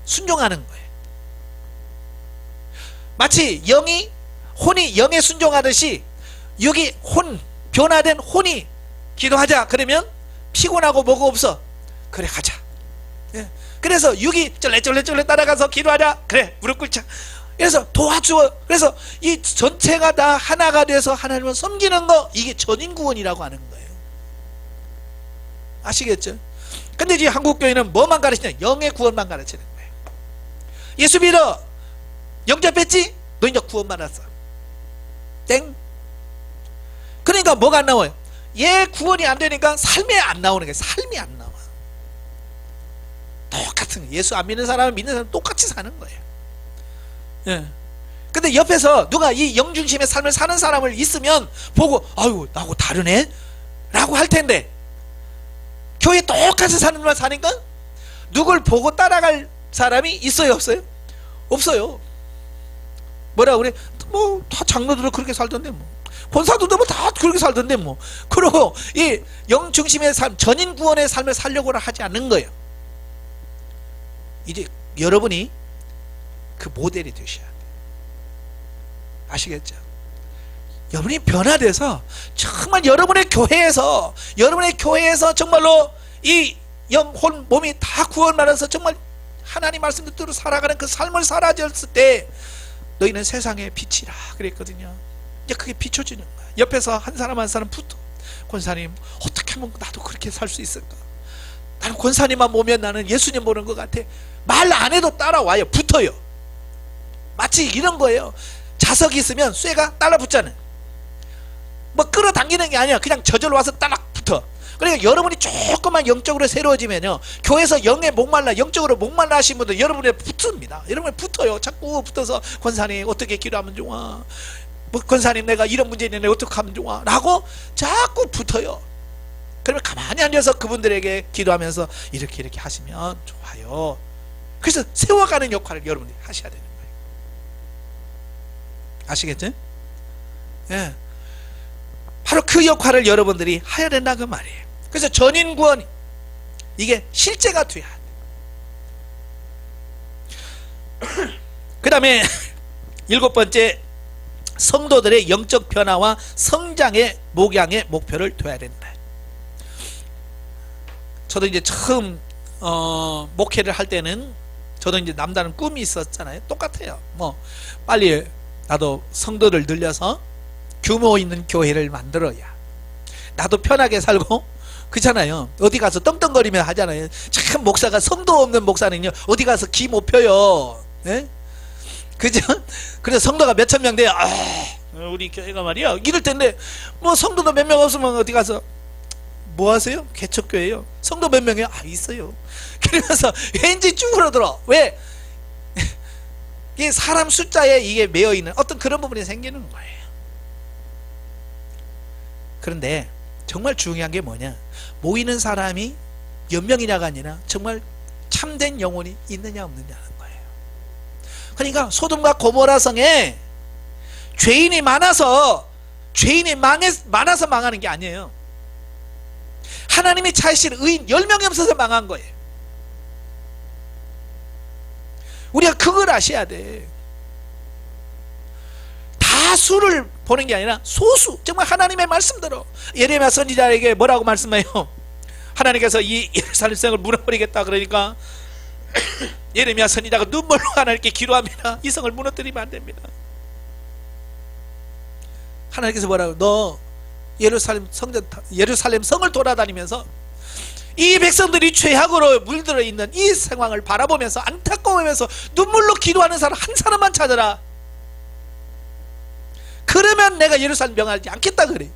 순종하는 거예요. 마치 혼이 영에 순종하듯이 육이 변화된 혼이 기도하자 그러면 피곤하고 뭐가 없어. 그래 가자. 그래서 육이 쩔레쩔레 따라가서 기도하자. 그래 무릎 꿇자. 그래서 도와주어. 그래서 이 전체가 다 하나가 돼서 하나님을 섬기는 거, 이게 전인구원이라고 하는 거예요. 아시겠죠? 근데 이제 한국교회는 뭐만 가르치냐? 영의 구원만 가르치는 거예요. 예수 믿어. 영접했지? 너 이제 구원만 왔어. 땡. 그러니까 뭐가 안 나와요? 얘 구원이 안 되니까 삶에 안 나오는 거예요. 삶이 안 나와. 똑같은 거예요. 예수 안 믿는 사람은 믿는 사람은 똑같이 사는 거예요. 예. 근데 옆에서 누가 이 영중심의 삶을 사는 사람을 있으면 보고, 아유, 나하고 다르네? 라고 할 텐데, 교회 똑같이 사는 말 사니까 누굴 보고 따라갈 사람이 있어요, 없어요? 없어요. 뭐라 그래? 뭐 다 장로들은 그렇게 살던데, 뭐 권사들도 뭐 다 그렇게 살던데, 뭐. 그러고 이 영중심의 삶, 전인 구원의 삶을 살려고 하지 않는 거예요. 이제 여러분이 그 모델이 되셔야 돼요. 아시겠죠? 여러분이 변화돼서 정말 여러분의 교회에서 정말로 이 영혼 몸이 다 구원받아서 정말 하나님 말씀대로 살아가는 그 삶을 살아졌을 때 너희는 세상의 빛이라 그랬거든요. 이제 그게 비춰지는 거야. 옆에서 한 사람 한 사람 붙어. 권사님, 어떻게 하면 나도 그렇게 살 수 있을까? 나는 권사님만 보면 나는 예수님 보는 것 같아. 말 안 해도 따라와요. 붙어요. 마치 이런 거예요. 자석이 있으면 쇠가 따라붙잖아요. 뭐 끌어당기는 게 아니야. 그냥 저절로 와서 따락 붙어. 그러니까 여러분이 조금만 영적으로 새로워지면요, 교회에서 영적으로 목말라 하신 분들 여러분에 붙습니다. 여러분에 붙어요. 자꾸 붙어서, 권사님 어떻게 기도하면 좋아? 뭐 권사님 내가 이런 문제 있는데 어떻게 하면 좋아? 라고 자꾸 붙어요. 그러면 가만히 앉아서 그분들에게 기도하면서 이렇게 하시면 좋아요. 그래서 세워가는 역할을 여러분이 하셔야 되는 거예요. 아시겠죠? 예. 바로 그 역할을 여러분들이 해야 된다 그 말이에요. 그래서 전인구원, 이게 실제가 돼야 돼. 그 다음에 7번째, 성도들의 영적 변화와 성장의 목양의 목표를 둬야 된다. 저도 이제 처음 목회를 할 때는 저도 이제 남다른 꿈이 있었잖아요. 똑같아요. 뭐 빨리 나도 성도를 늘려서 규모 있는 교회를 만들어야 나도 편하게 살고, 그렇잖아요. 어디 가서 떵떵거리며 하잖아요. 참 목사가, 성도 없는 목사는요 어디 가서 기 못 펴요. 네? 그죠? 그래서 성도가 몇천 명 돼요. 우리 교회가 말이야 이럴 텐데, 뭐 성도도 몇 명 없으면 어디 가서 뭐 하세요? 개척교회요. 성도 몇 명이요? 있어요. 그러면서 왠지 쭈그러들어. 왜? 이게 사람 숫자에 이게 매여있는 어떤 그런 부분이 생기는 거예요. 그런데 정말 중요한 게 뭐냐, 모이는 사람이 몇 명이냐가 아니라 정말 참된 영혼이 있느냐 없느냐는 거예요. 그러니까 소돔과 고모라 성에 죄인이 많아서 망하는 게 아니에요. 하나님이 찾으신 의인 10명이 없어서 망한 거예요. 우리가 그걸 아셔야 돼. 다수를 보는 게 아니라 소수, 정말 하나님의 말씀대로. 예레미야 선지자에게 뭐라고 말씀해요? 하나님께서 이 예루살렘 성을 무너뜨리겠다 그러니까 예레미야 선지자가 눈물로 하나님께 기도합니다. 이 성을 무너뜨리면 안 됩니다. 하나님께서 뭐라고? 너 예루살렘 성을 돌아다니면서 이 백성들이 죄악으로 물들어 있는 이 상황을 바라보면서 안타까워하면서 눈물로 기도하는 사람 한 사람만 찾아라. 그러면 내가 예루살렘 명하지 않겠다 그래.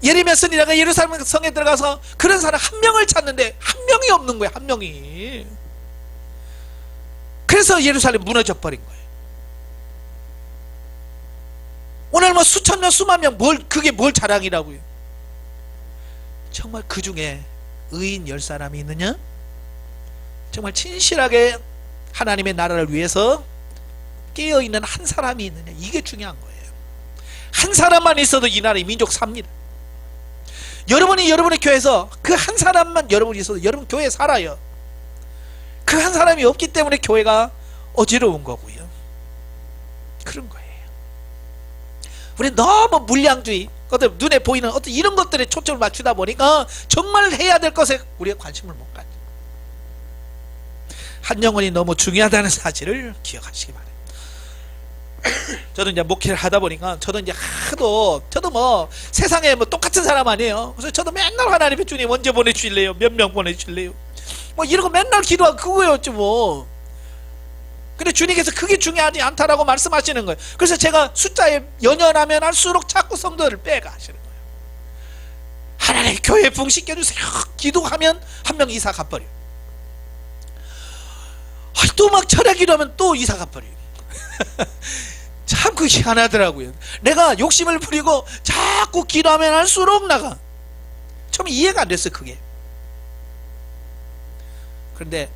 예레미야 선지자가 예루살렘 성에 들어가서 그런 사람 한 명을 찾는데 한 명이 없는 거야. 한 명이. 그래서 예루살렘 무너져 버린 거예요. 오늘 뭐 수천 명 수만 명 그게 뭘 자랑이라고요. 정말 그 중에 의인 10사람이 있느냐? 정말 진실하게 하나님의 나라를 위해서 깨어있는 한 사람이 있느냐? 이게 중요한 거예요. 한 사람만 있어도 이 나라의 민족 삽니다. 여러분이 여러분의 교회에서 그 한 사람만 여러분이 있어도 여러분 교회에 살아요. 그 한 사람이 없기 때문에 교회가 어지러운 거고요. 그런 거예요. 우리 너무 물량주의, 어떤 눈에 보이는 어떤 이런 것들에 초점을 맞추다 보니까 정말 해야 될 것에 우리가 관심을 못 갖죠. 한 영혼이 너무 중요하다는 사실을 기억하시기 바랍니다. 저도 이제 목회를 하다 보니까 저도 이제 하도 저도 뭐 세상에 뭐 똑같은 사람 아니에요. 그래서 저도 맨날 하나님의 주님 언제 보내주실래요? 몇 명 보내주실래요? 뭐 이러고 맨날 기도하고 그거였지 뭐. 근데 주님께서 그게 중요하지 않다라고 말씀하시는 거예요. 그래서 제가 숫자에 연연하면 할수록 자꾸 성도를 빼가 하시는 거예요. 하나님 교회 붕시켜주세요. 기도하면 한 명 이사 가버려요. 또 막 철야 기도하면 또 이사 가버려요. 참 그게 희한하더라고요. 내가 욕심을 부리고 자꾸 기도하면 할수록 나가. 처음 이해가 안 됐어요 그게. 그런데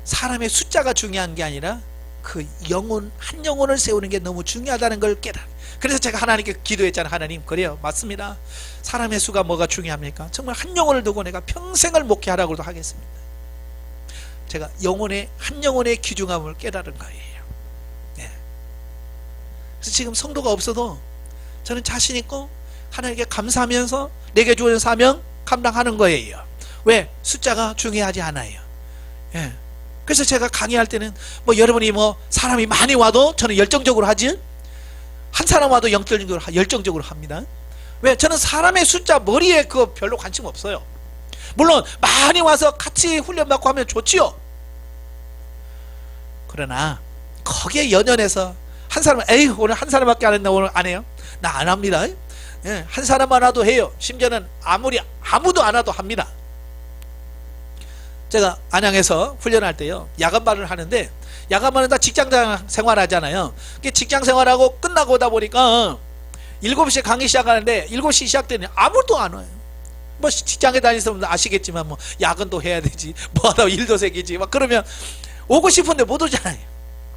사람의 숫자가 중요한 게 아니라 그 영혼, 한 영혼을 세우는 게 너무 중요하다는 걸 깨달아. 그래서 제가 하나님께 기도했잖아요. 하나님 그래요 맞습니다. 사람의 수가 뭐가 중요합니까? 정말 한 영혼을 두고 내가 평생을 목회하라고도 하겠습니다. 제가 영혼의 한 영혼의 귀중함을 깨달은 거예요. 네. 그래서 지금 성도가 없어도 저는 자신 있고 하나님께 감사하면서 내게 주어진 사명 감당하는 거예요. 왜? 숫자가 중요하지 않아요. 예. 그래서 제가 강의할 때는 뭐 여러분이 뭐 사람이 많이 와도 저는 열정적으로 하지, 한 사람 와도 열정적으로 합니다. 왜? 저는 사람의 숫자 머리에 그거 별로 관심 없어요. 물론 많이 와서 같이 훈련받고 하면 좋지요. 그러나 거기에 연연해서 한 사람 에이 오늘 한 사람밖에 안 했나 오늘 안 해요? 나 안 합니다. 예, 한 사람만 와도 해요. 심지어는 아무도 안 와도 합니다. 제가 안양에서 훈련할 때요 야간반을 하는데 야간반은 다 직장 생활하잖아요. 직장 생활하고 끝나고 오다 보니까 7시에 강의 시작하는데 7시 시작되면 아무도 안 와요. 뭐 직장에 다니시면 아시겠지만 뭐 야근도 해야 되지 뭐 하다 일도 새기지 막 그러면 오고 싶은데 못 오잖아요.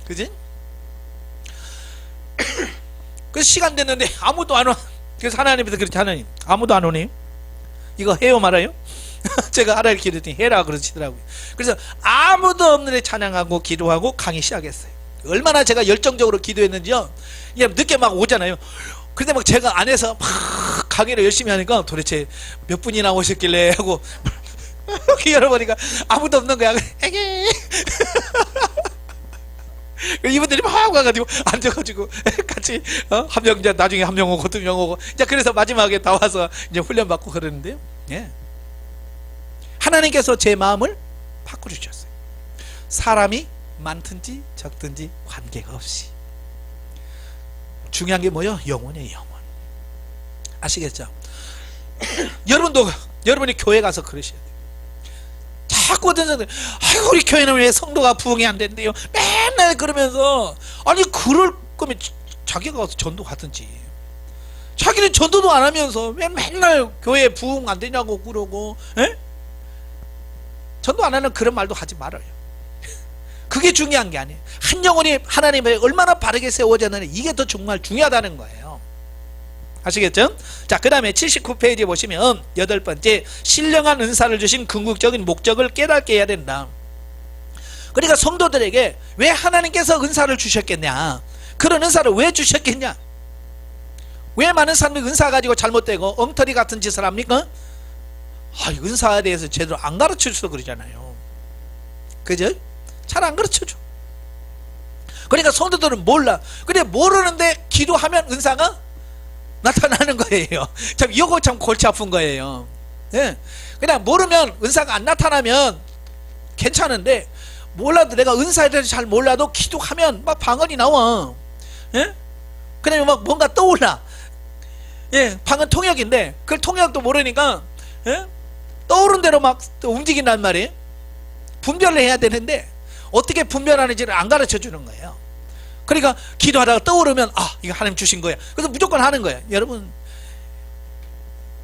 그지? 그래서 시간 됐는데 아무도 안 와. 그래서 하나님께서 그렇지 하나님 아무도 안 오니 이거 해요 말아요? 제가 하라를 기도했더니 해라 그러시더라고요. 그래서 아무도 없는 데 찬양하고 기도하고 강의 시작했어요. 얼마나 제가 열정적으로 기도했는지요. 이게 늦게 막 오잖아요. 근데 막 제가 안에서 막 강의를 열심히 하니까 도대체 몇 분이나 오셨길래 하고 이렇게 열어보니까 아무도 없는 거야. 에게 이분들이 막 와가지고 앉아가지고 같이 한 명 이제 나중에 한 명 오고 두 명 오고 이제 그래서 마지막에 다 와서 이제 훈련 받고 그러는데요. 예. 하나님께서 제 마음을 바꿔주셨어요. 사람이 많든지 적든지 관계가 없이 중요한 게 뭐예요? 영혼이에요. 영혼. 아시겠죠? 여러분이 교회 가서 그러셔야 돼요. 자꾸 어떤 사람들 아이고 우리 교회는 왜 성도가 부흥이 안 된대요? 맨날 그러면서 아니 그럴 거면 자기가 가서 전도 가든지. 자기는 전도도 안 하면서 맨날 교회 부흥 안 되냐고 그러고 에? 전도 안 하는 그런 말도 하지 말아요. 그게 중요한 게 아니에요. 한 영혼이 하나님의 얼마나 바르게 세워졌느냐 이게 더 정말 중요하다는 거예요. 아시겠죠? 자, 그 다음에 79페이지에 보시면 8번째 신령한 은사를 주신 궁극적인 목적을 깨닫게 해야 된다. 그러니까 성도들에게 왜 하나님께서 은사를 주셨겠냐, 그런 은사를 왜 주셨겠냐, 왜 많은 사람들이 은사 가지고 잘못되고 엉터리 같은 짓을 합니까? 은사에 대해서 제대로 안 가르쳐줘서 그러잖아요. 그죠? 잘 안 가르쳐줘. 그러니까 성도들은 몰라. 근데 모르는데 기도하면 은사가 나타나는 거예요. 참 이거 참 골치 아픈 거예요. 예. 그냥 모르면 은사가 안 나타나면 괜찮은데 몰라도 내가 은사에 대해서 잘 몰라도 기도하면 막 방언이 나와. 예? 그냥 막 뭔가 떠올라. 예, 방언 통역인데 그걸 통역도 모르니까 예? 떠오른 대로 막 움직인단 말이에요. 분별을 해야 되는데 어떻게 분별하는지를 안 가르쳐 주는 거예요. 그러니까 기도하다가 떠오르면 이거 하나님 주신 거야. 그래서 무조건 하는 거예요. 여러분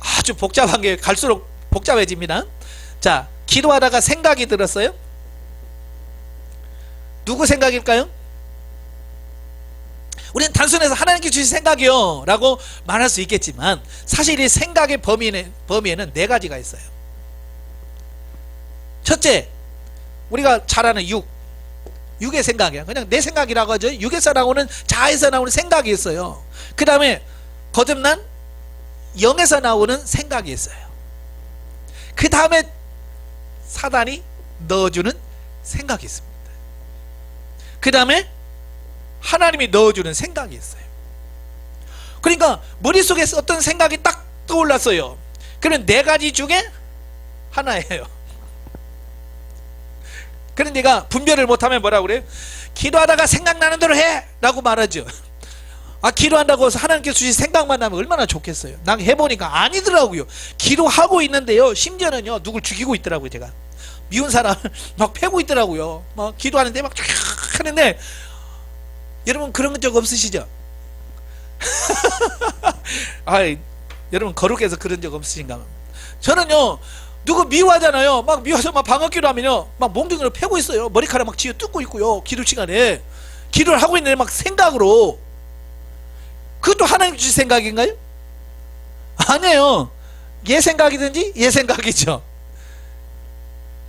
아주 복잡한 게 갈수록 복잡해집니다. 자, 기도하다가 생각이 들었어요. 누구 생각일까요? 우리는 단순해서 하나님께 주신 생각이요 라고 말할 수 있겠지만 사실 이 생각의 범위에는 4가지가 있어요. 첫째, 우리가 잘 아는 육의 생각이야. 그냥 내 생각이라고 하죠. 육에서 나오는, 자에서 나오는 생각이 있어요. 그 다음에 거듭난 영에서 나오는 생각이 있어요. 그 다음에 사단이 넣어주는 생각이 있습니다. 그 다음에 하나님이 넣어주는 생각이 있어요. 그러니까 머릿속에 어떤 생각이 딱 떠올랐어요. 그런 네 가지 중에 하나예요. 그런 내가 분별을 못하면 뭐라고 그래요? 기도하다가 생각나는 대로 해! 라고 말하죠. 아, 기도한다고 해서 하나님께서 주신 생각만 나면 얼마나 좋겠어요. 난 해보니까 아니더라고요. 기도하고 있는데요, 심지어는요, 누굴 죽이고 있더라고요. 제가 미운 사람 막 패고 있더라고요. 막 기도하는데 막 하는데, 여러분 그런 적 없으시죠? 아, 여러분 거룩해서 그런 적 없으신가? 저는요, 누구 미워하잖아요. 막 미워서 막 방언기도 하면요, 막 몽둥이로 패고 있어요. 머리카락 막 쥐어 뜯고 있고요. 기도 시간에 기도를 하고 있는데 막 생각으로. 그것도 하나님 주신 생각인가요? 아니에요. 얘 생각이든지 얘 생각이죠.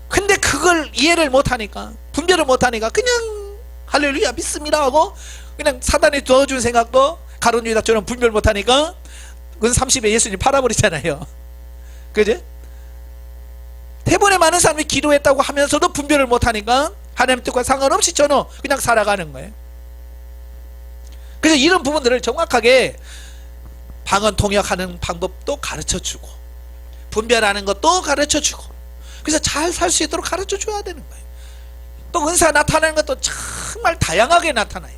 근데 그걸 이해를 못하니까, 분별을 못하니까 그냥 할렐루야 믿습니다 하고 그냥 사단이 넣어준 생각도 가룟 유다처럼 분별 못하니까 은 30에 예수님 팔아버리잖아요. 그죠? 대부분의 많은 사람이 기도했다고 하면서도 분별을 못하니까 하나님 뜻과 상관없이 저는 그냥 살아가는 거예요. 그래서 이런 부분들을 정확하게 방언 통역하는 방법도 가르쳐주고, 분별하는 것도 가르쳐주고, 그래서 잘 살 수 있도록 가르쳐줘야 되는 거예요. 또 은사 나타나는 것도 정말 다양하게 나타나요.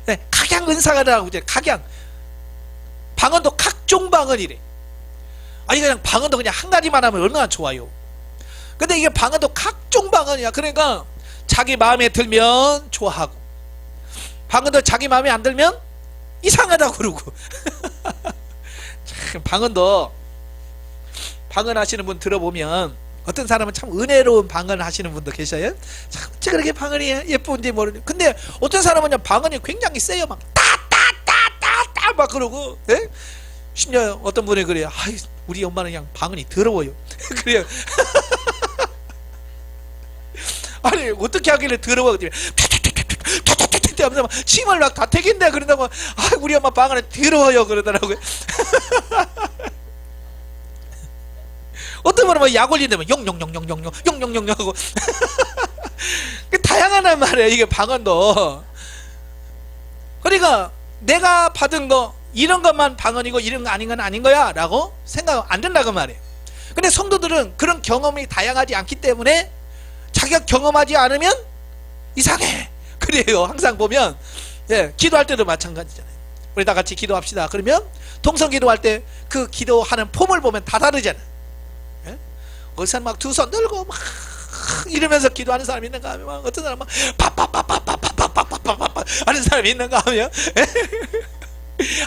네, 각양 은사가라고 이제 각양. 방언도 각종 방언이래. 아니 그냥 방언도 그냥 한 가지만 하면 얼마나 좋아요. 근데 이게 방언도 각종 방언이야. 그러니까 자기 마음에 들면 좋아하고, 방언도 자기 마음에 안 들면 이상하다고 그러고. 참 방언도, 방언 하시는 분 들어보면 어떤 사람은 참 은혜로운 방언 하시는 분도 계셔요. 참 어째 그렇게 방언이 예쁜지 모르는. 근데 어떤 사람은 방언이 굉장히 세요. 막 따따따따따 막 그러고. 네? 심지어 어떤 분이 그래요. 아이, 우리 엄마는 그냥 방언이 더러워요. 그래요. 아니 어떻게 하길래 더러워? 하면서 막 침을 막 다 택인데 그런다고. 아, 우리 엄마 방언이 더러워요 그러더라고요. 어떤 분은 막 약 올린다면 용용용용용용용용용 하고. 다양하단 말이에요 이게 방언도. 그러니까 내가 받은 거 이런 것만 방언이고 이런 거 아닌 건 아닌 거야 라고 생각 안 된다고 말이에요. 근데 성도들은 그런 경험이 다양하지 않기 때문에 자기가 경험하지 않으면 이상해. 그래요. 항상 보면, 예, 기도할 때도 마찬가지잖아요. 우리 다 같이 기도합시다. 그러면 동성 기도할 때 그 기도하는 폼을 보면 다 다르잖아요. 예? 어디서 막 두 손 들고 막 이러면서 기도하는 사람이 있는가 하면, 막 어떤 사람은 막 파파파파파파파파파파파 하는 사람이 있는가 하면,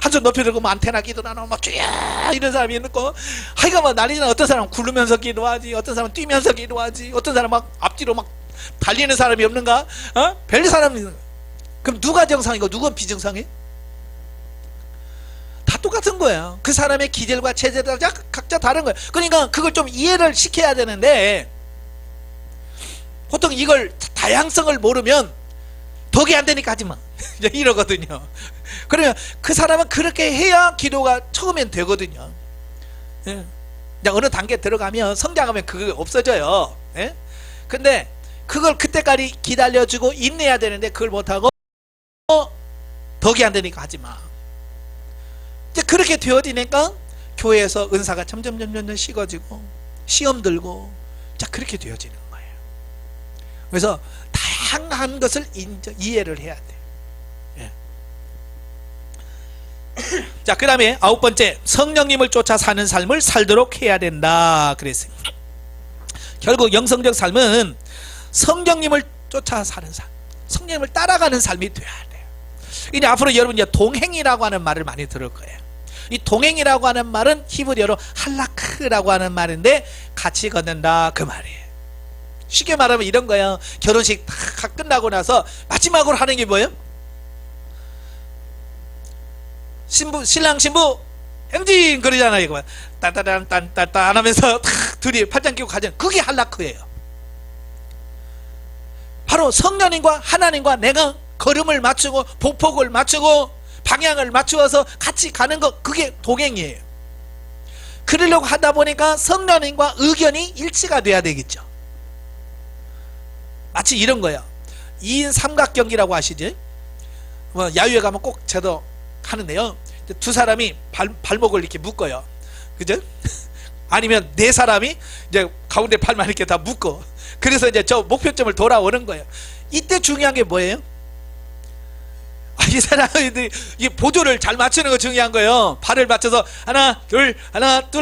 한 손 높이 들고 뭐 안테나 기도를 하나 막 쥐야 이런 사람이 있고, 하여간 막 난리나. 어떤 사람은 굴르면서 기도하지, 어떤 사람은 뛰면서 기도하지, 어떤 사람은 막 앞뒤로 막 달리는 사람이 없는가? 별 사람이 있는 거야. 그럼 누가 정상이고 누가 비정상이에요? 다 똑같은 거야. 그 사람의 기질과 체질이 각자 다른 거야. 그러니까 그걸 좀 이해를 시켜야 되는데, 보통 이걸 다양성을 모르면 덕이 안 되니까 하지 마. 이러거든요. 그러면 그 사람은 그렇게 해야 기도가 처음엔 되거든요. 예. 어느 단계 들어가면 성장하면 그게 없어져요. 예? 근데 그걸 그때까지 기다려주고 인내해야 되는데 그걸 못하고 덕이 안 되니까 하지 마. 이제 그렇게 되어지니까 교회에서 은사가 점점 식어지고 시험 들고, 자 그렇게 되어지는 거예요. 그래서 다양한 것을 이해를 해야 돼. 예. 자, 그 다음에 9번째, 성령님을 쫓아 사는 삶을 살도록 해야 된다 그랬어요. 결국 영성적 삶은 성령님을 쫓아 사는 삶, 성령님을 따라가는 삶이 돼야 돼요. 이제 앞으로 여러분 이제 동행이라고 하는 말을 많이 들을 거예요. 이 동행이라고 하는 말은 히브리어로 할라크라고 하는 말인데, 같이 걷는다 그 말이에요. 쉽게 말하면 이런 거예요. 결혼식 다 끝나고 나서 마지막으로 하는 게 뭐예요? 신랑 신부 행진 그러잖아요. 이거 따따단 딴따따 하면서 탁 둘이 팔짱 끼고 가잖아요. 그게 할라크예요. 바로 성령님과 하나님과 내가 걸음을 맞추고 보폭을 맞추고 방향을 맞추어서 같이 가는 것, 그게 동행이에요. 그러려고 하다 보니까 성령님과 의견이 일치가 돼야 되겠죠. 마치 이런 거야. 2인 삼각경기라고 아시죠? 뭐 야유회 가면 꼭 저도 하는데요. 두 사람이 발목을 이렇게 묶어요. 그죠? 아니면 네 사람이 이제 가운데 발만 이렇게 다 묶어. 그래서 이제 저 목표점을 돌아오는 거예요. 이때 중요한 게 뭐예요? 이 사람들이 이 보조를 잘 맞추는 거 중요한 거예요. 발을 맞춰서 하나 둘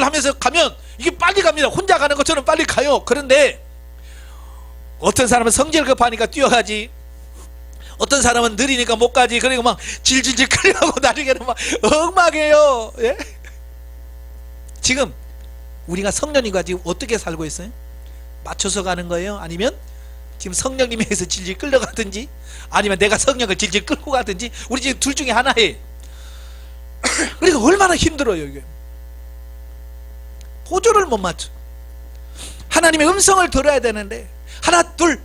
하면서 가면 이게 빨리 갑니다. 혼자 가는 것처럼 빨리 가요. 그런데 어떤 사람은 성질 급하니까 뛰어가지, 어떤 사람은 느리니까 못 가지. 그러니까 막 질질질 끌려가고 나중에는 막 엉망해요. 예? 지금 우리가 성령님과 지금 어떻게 살고 있어요? 맞춰서 가는 거예요? 아니면 지금 성령님에 의해서 질질 끌려가든지, 아니면 내가 성령을 질질 끌고 가든지, 우리 지금 둘 중에 하나에 그러니까 얼마나 힘들어요. 이게 보조를 못 맞춰. 하나님의 음성을 들어야 되는데 하나 둘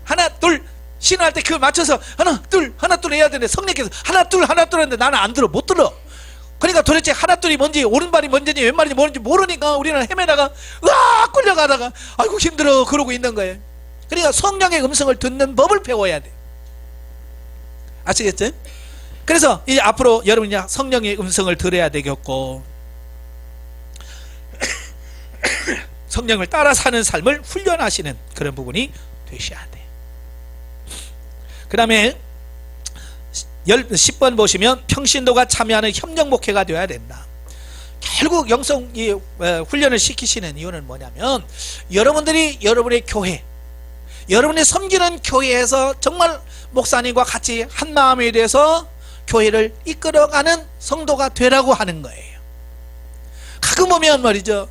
신호할 때 그걸 맞춰서 하나 둘 해야 되는데 성령께서 하나 둘 했는데 나는 안 들어, 못 들어. 그러니까 도대체 하나 둘이 뭔지, 오른발이 뭔지 왼발이 뭔지 모르니까 우리는 헤매다가 으악 끌려가다가 아이고 힘들어 그러고 있는 거예요. 그러니까 성령의 음성을 듣는 법을 배워야 돼. 아시겠죠? 그래서 이제 앞으로 여러분이 성령의 음성을 들어야 되겠고 성령을 따라 사는 삶을 훈련하시는 그런 부분이 되셔야 돼. 그 다음에 10번 보시면 평신도가 참여하는 협력 목회가 되어야 된다. 결국 영성 훈련을 시키시는 이유는 뭐냐면 여러분들이 여러분의 교회, 여러분이 섬기는 교회에서 정말 목사님과 같이 한 마음이 돼서 교회를 이끌어가는 성도가 되라고 하는 거예요. 가끔 보면 말이죠,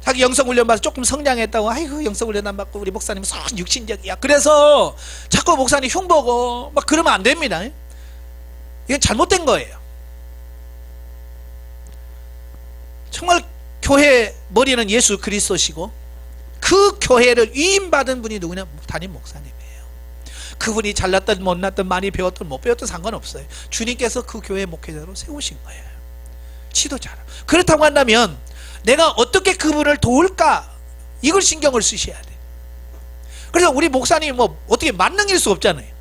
자기 영성훈련 받아서 조금 성장했다고 아이고 영성훈련 안 받고 우리 목사님은 선 육신적이야, 그래서 자꾸 목사님 흉보고 막 그러면 안 됩니다. 이건 잘못된 거예요. 정말 교회 머리는 예수 그리스도시고 그 교회를 위임받은 분이 누구냐? 담임 목사님이에요. 그분이 잘났든 못났든 많이 배웠든 못 배웠든 상관없어요. 주님께서 그 교회 목회자로 세우신 거예요. 지도자로. 그렇다고 한다면 내가 어떻게 그분을 도울까, 이걸 신경을 쓰셔야 돼. 그래서 우리 목사님이 뭐 어떻게 만능일 수 없잖아요.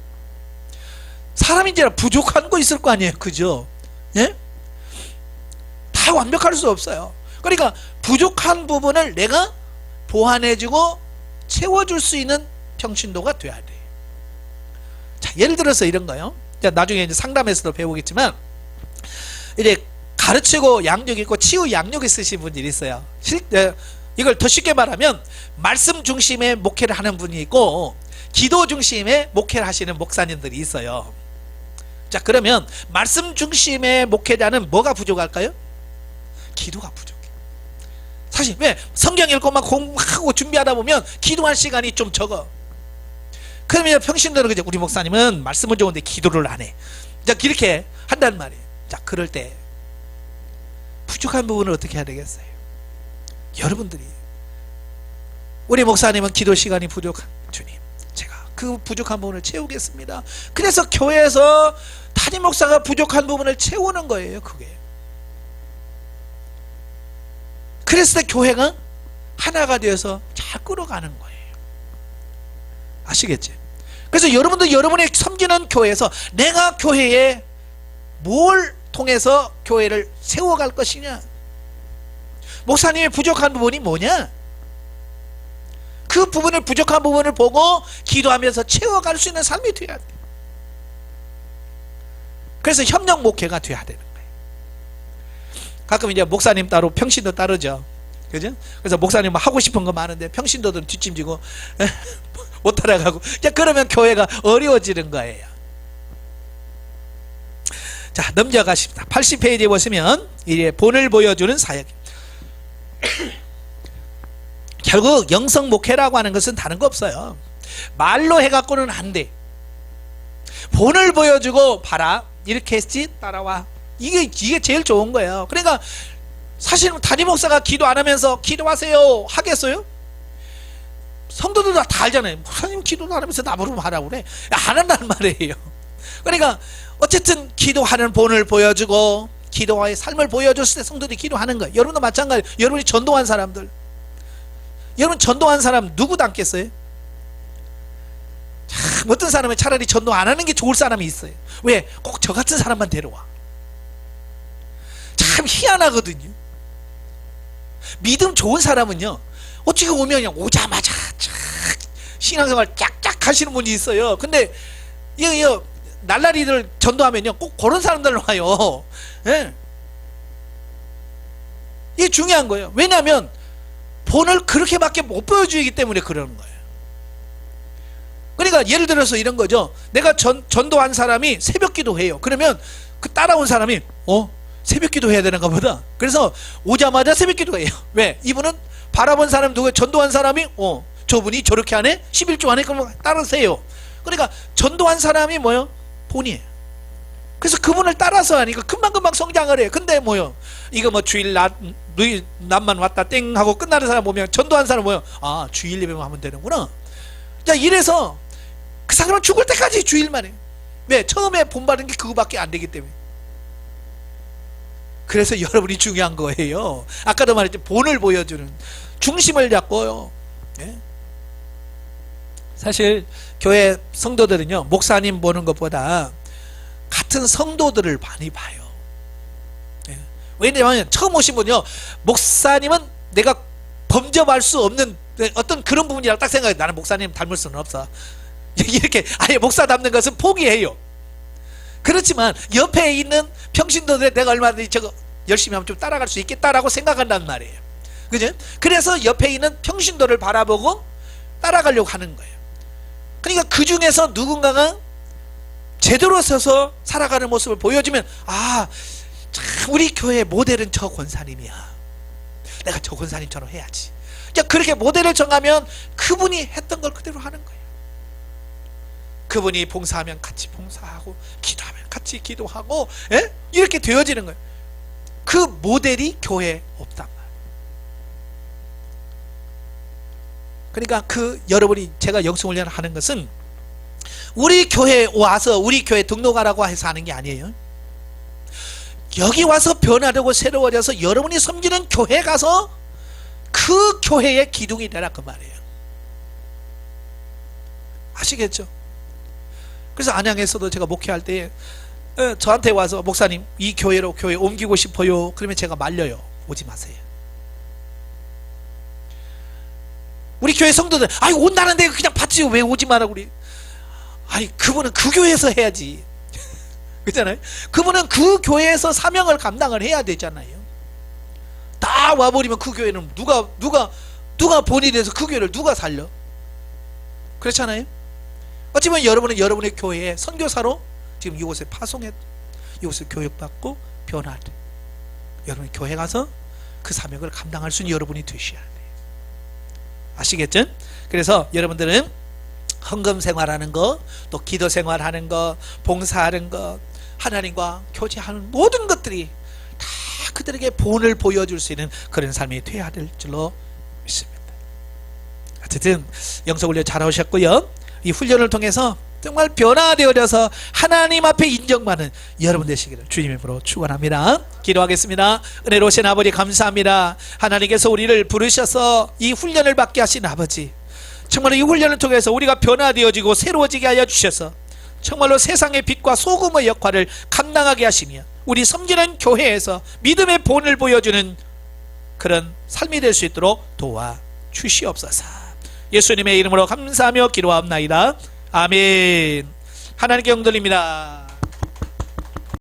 사람인지라 부족한 거 있을 거 아니에요. 그죠? 예? 다 완벽할 수 없어요. 그러니까 부족한 부분을 내가 보완해주고 채워줄 수 있는 평신도가 돼야 돼. 자, 예를 들어서 이런 거요. 자, 나중에 이제 상담에서도 배우겠지만, 이제 가르치고 양육 있고 치유 양육 있으신 분들이 있어요. 이걸 더 쉽게 말하면 말씀 중심의 목회를 하는 분이 있고 기도 중심의 목회를 하시는 목사님들이 있어요. 자, 그러면 말씀 중심의 목회자는 뭐가 부족할까요? 기도가 부족해. 사실 왜? 성경 읽고 막 공부하고 준비하다 보면 기도할 시간이 좀 적어. 그러면 평신도는 그죠? 우리 목사님은 말씀은 좋은데 기도를 안 해. 자, 이렇게 한단 말이에요. 자, 그럴 때 부족한 부분을 어떻게 해야 되겠어요? 여러분들이, 우리 목사님은 기도 시간이 부족한, 주님 제가 그 부족한 부분을 채우겠습니다. 그래서 교회에서 담임 목사가 부족한 부분을 채우는 거예요. 그게 그랬을 때 교회가 하나가 되어서 잘 끌어가는 거예요. 아시겠지? 그래서 여러분도 여러분의 섬기는 교회에서 내가 교회에 뭘 통해서 교회를 세워갈 것이냐, 목사님의 부족한 부분이 뭐냐, 그 부분을, 부족한 부분을 보고 기도하면서 채워갈 수 있는 삶이 되어야 돼. 그래서 협력 목회가 되어야 되는 거예요. 가끔 이제 목사님 따로 평신도 따르죠. 그죠? 그래서 목사님 하고 싶은 거 많은데 평신도들은 뒷짐지고 못 따라가고, 그러면 교회가 어려워지는 거예요. 자, 넘겨가십니다. 80페이지에 보시면 이제 본을 보여주는 사역. 결국 영성 목회라고 하는 것은 다른 거 없어요. 말로 해갖고는 안 돼. 본을 보여주고 봐라, 이렇게 했지, 따라와. 이게 제일 좋은 거예요. 그러니까 사실은 담임 목사가 기도 안 하면서 기도하세요 하겠어요? 성도들 다 알잖아요. 목사님 기도도 안 하면서 나보고 하라고 그래. 안 한다는 말이에요. 그러니까 어쨌든 기도하는 본을 보여주고 기도와의 삶을 보여줬을 때 성도들이 기도하는 거예요. 여러분도 마찬가지예요. 여러분이 전도한 사람들, 여러분 전도한 사람 누구 닮겠어요? 어떤 사람은 차라리 전도 안 하는 게 좋을 사람이 있어요. 왜? 꼭 저 같은 사람만 데려와. 참 희한하거든요. 믿음 좋은 사람은요, 어찌 오면 그냥 오자마자 신앙생활 쫙쫙 하시는 분이 있어요. 근데 이거 날라리들 전도하면요, 꼭 그런 사람들 와요. 예. 이게 중요한 거예요. 왜냐하면 본을 그렇게밖에 못 보여주기 때문에 그러는 거예요. 그러니까 예를 들어서 이런 거죠. 내가 전도한 사람이 새벽기도 해요. 그러면 그 따라온 사람이 새벽기도 해야 되는가 보다. 그래서 오자마자 새벽기도 해요. 왜? 이분은 바라본 사람 누구, 전도한 사람이 저분이 저렇게 하네? 11조 안에 그러면 따르세요. 그러니까 전도한 사람이 뭐요? 본이에요. 그래서 그분을 따라서 하니까 금방금방 성장을 해요. 근데 뭐요? 이거 뭐 주일 낮만 왔다 땡 하고 끝나는 사람 보면, 전도한 사람 뭐요? 아, 주일 예배만 하면 되는구나. 자, 이래서 그 사람은 죽을 때까지 주일만 해요. 왜? 처음에 본받은 게 그거밖에 안 되기 때문에. 그래서 여러분이 중요한 거예요. 아까도 말했죠. 본을 보여주는, 중심을 잡고요. 예? 사실 교회 성도들은요, 목사님 보는 것보다 같은 성도들을 많이 봐요. 예. 왜냐하면 처음 오신 분요, 목사님은 내가 범접할 수 없는 어떤 그런 부분이라고 딱 생각해요. 나는 목사님 닮을 수는 없어. 이렇게 아예 목사 닮는 것은 포기해요. 그렇지만 옆에 있는 평신도들에 내가 얼마든지 저거 열심히 하면 좀 따라갈 수 있겠다라고 생각한단 말이에요. 그죠? 그래서 옆에 있는 평신도를 바라보고 따라가려고 하는 거예요. 그러니까 그 중에서 누군가가 제대로 서서 살아가는 모습을 보여주면, 아, 참 우리 교회 모델은 저 권사님이야. 내가 저 권사님처럼 해야지. 그렇게 모델을 정하면 그분이 했던 걸 그대로 하는 거예요. 그분이 봉사하면 같이 봉사하고, 기도하면 같이 기도하고, 예? 이렇게 되어지는 거예요. 그 모델이 교회에 없단 말이에요. 그러니까 여러분이 제가 영성훈련을 하는 것은 우리 교회에 와서 우리 교회 등록하라고 해서 하는 게 아니에요. 여기 와서 변화되고 새로워져서 여러분이 섬기는 교회 가서 그 교회의 기둥이 되라, 그 말이에요. 아시겠죠? 그래서 안양에서도 제가 목회할 때 저한테 와서, 목사님 이 교회로 교회 옮기고 싶어요. 그러면 제가 말려요. 오지 마세요. 우리 교회 성도들, 아이 온다는데 그냥 받지 왜 오지 마라 그래. 아니, 그분은 그 교회에서 해야지. 그렇잖아요. 그분은 그 교회에서 사명을 감당을 해야 되잖아요. 다 와버리면 그 교회는 누가 본이 돼서 그 교회를 누가 살려? 그렇잖아요. 어찌보면 여러분은 여러분의 교회에 선교사로 지금 이곳에 파송해, 이곳에 교육받고 변화돼. 여러분이 교회 가서 그 사명을 감당할 수 있는 여러분이 되셔야 돼요. 아시겠죠? 그래서 여러분들은 헌금 생활하는 거, 또 기도 생활하는 거, 봉사하는 거, 하나님과 교제하는 모든 것들이 다 그들에게 본을 보여줄 수 있는 그런 삶이 되어야 될 줄로 믿습니다. 어쨌든 영성훈련 잘 하셨고요. 이 훈련을 통해서 정말 변화되어져서 하나님 앞에 인정받는 여러분 되시기를 주님의 이름으로 축원합니다. 기도하겠습니다. 은혜로우신 아버지 감사합니다. 하나님께서 우리를 부르셔서 이 훈련을 받게 하신 아버지, 정말로 이 훈련을 통해서 우리가 변화되어지고 새로워지게 하여 주셔서 정말로 세상의 빛과 소금의 역할을 감당하게 하시며 우리 섬기는 교회에서 믿음의 본을 보여주는 그런 삶이 될 수 있도록 도와주시옵소서. 예수님의 이름으로 감사하며 기도하옵나이다. 아멘. 하나님께 영광 돌립니다.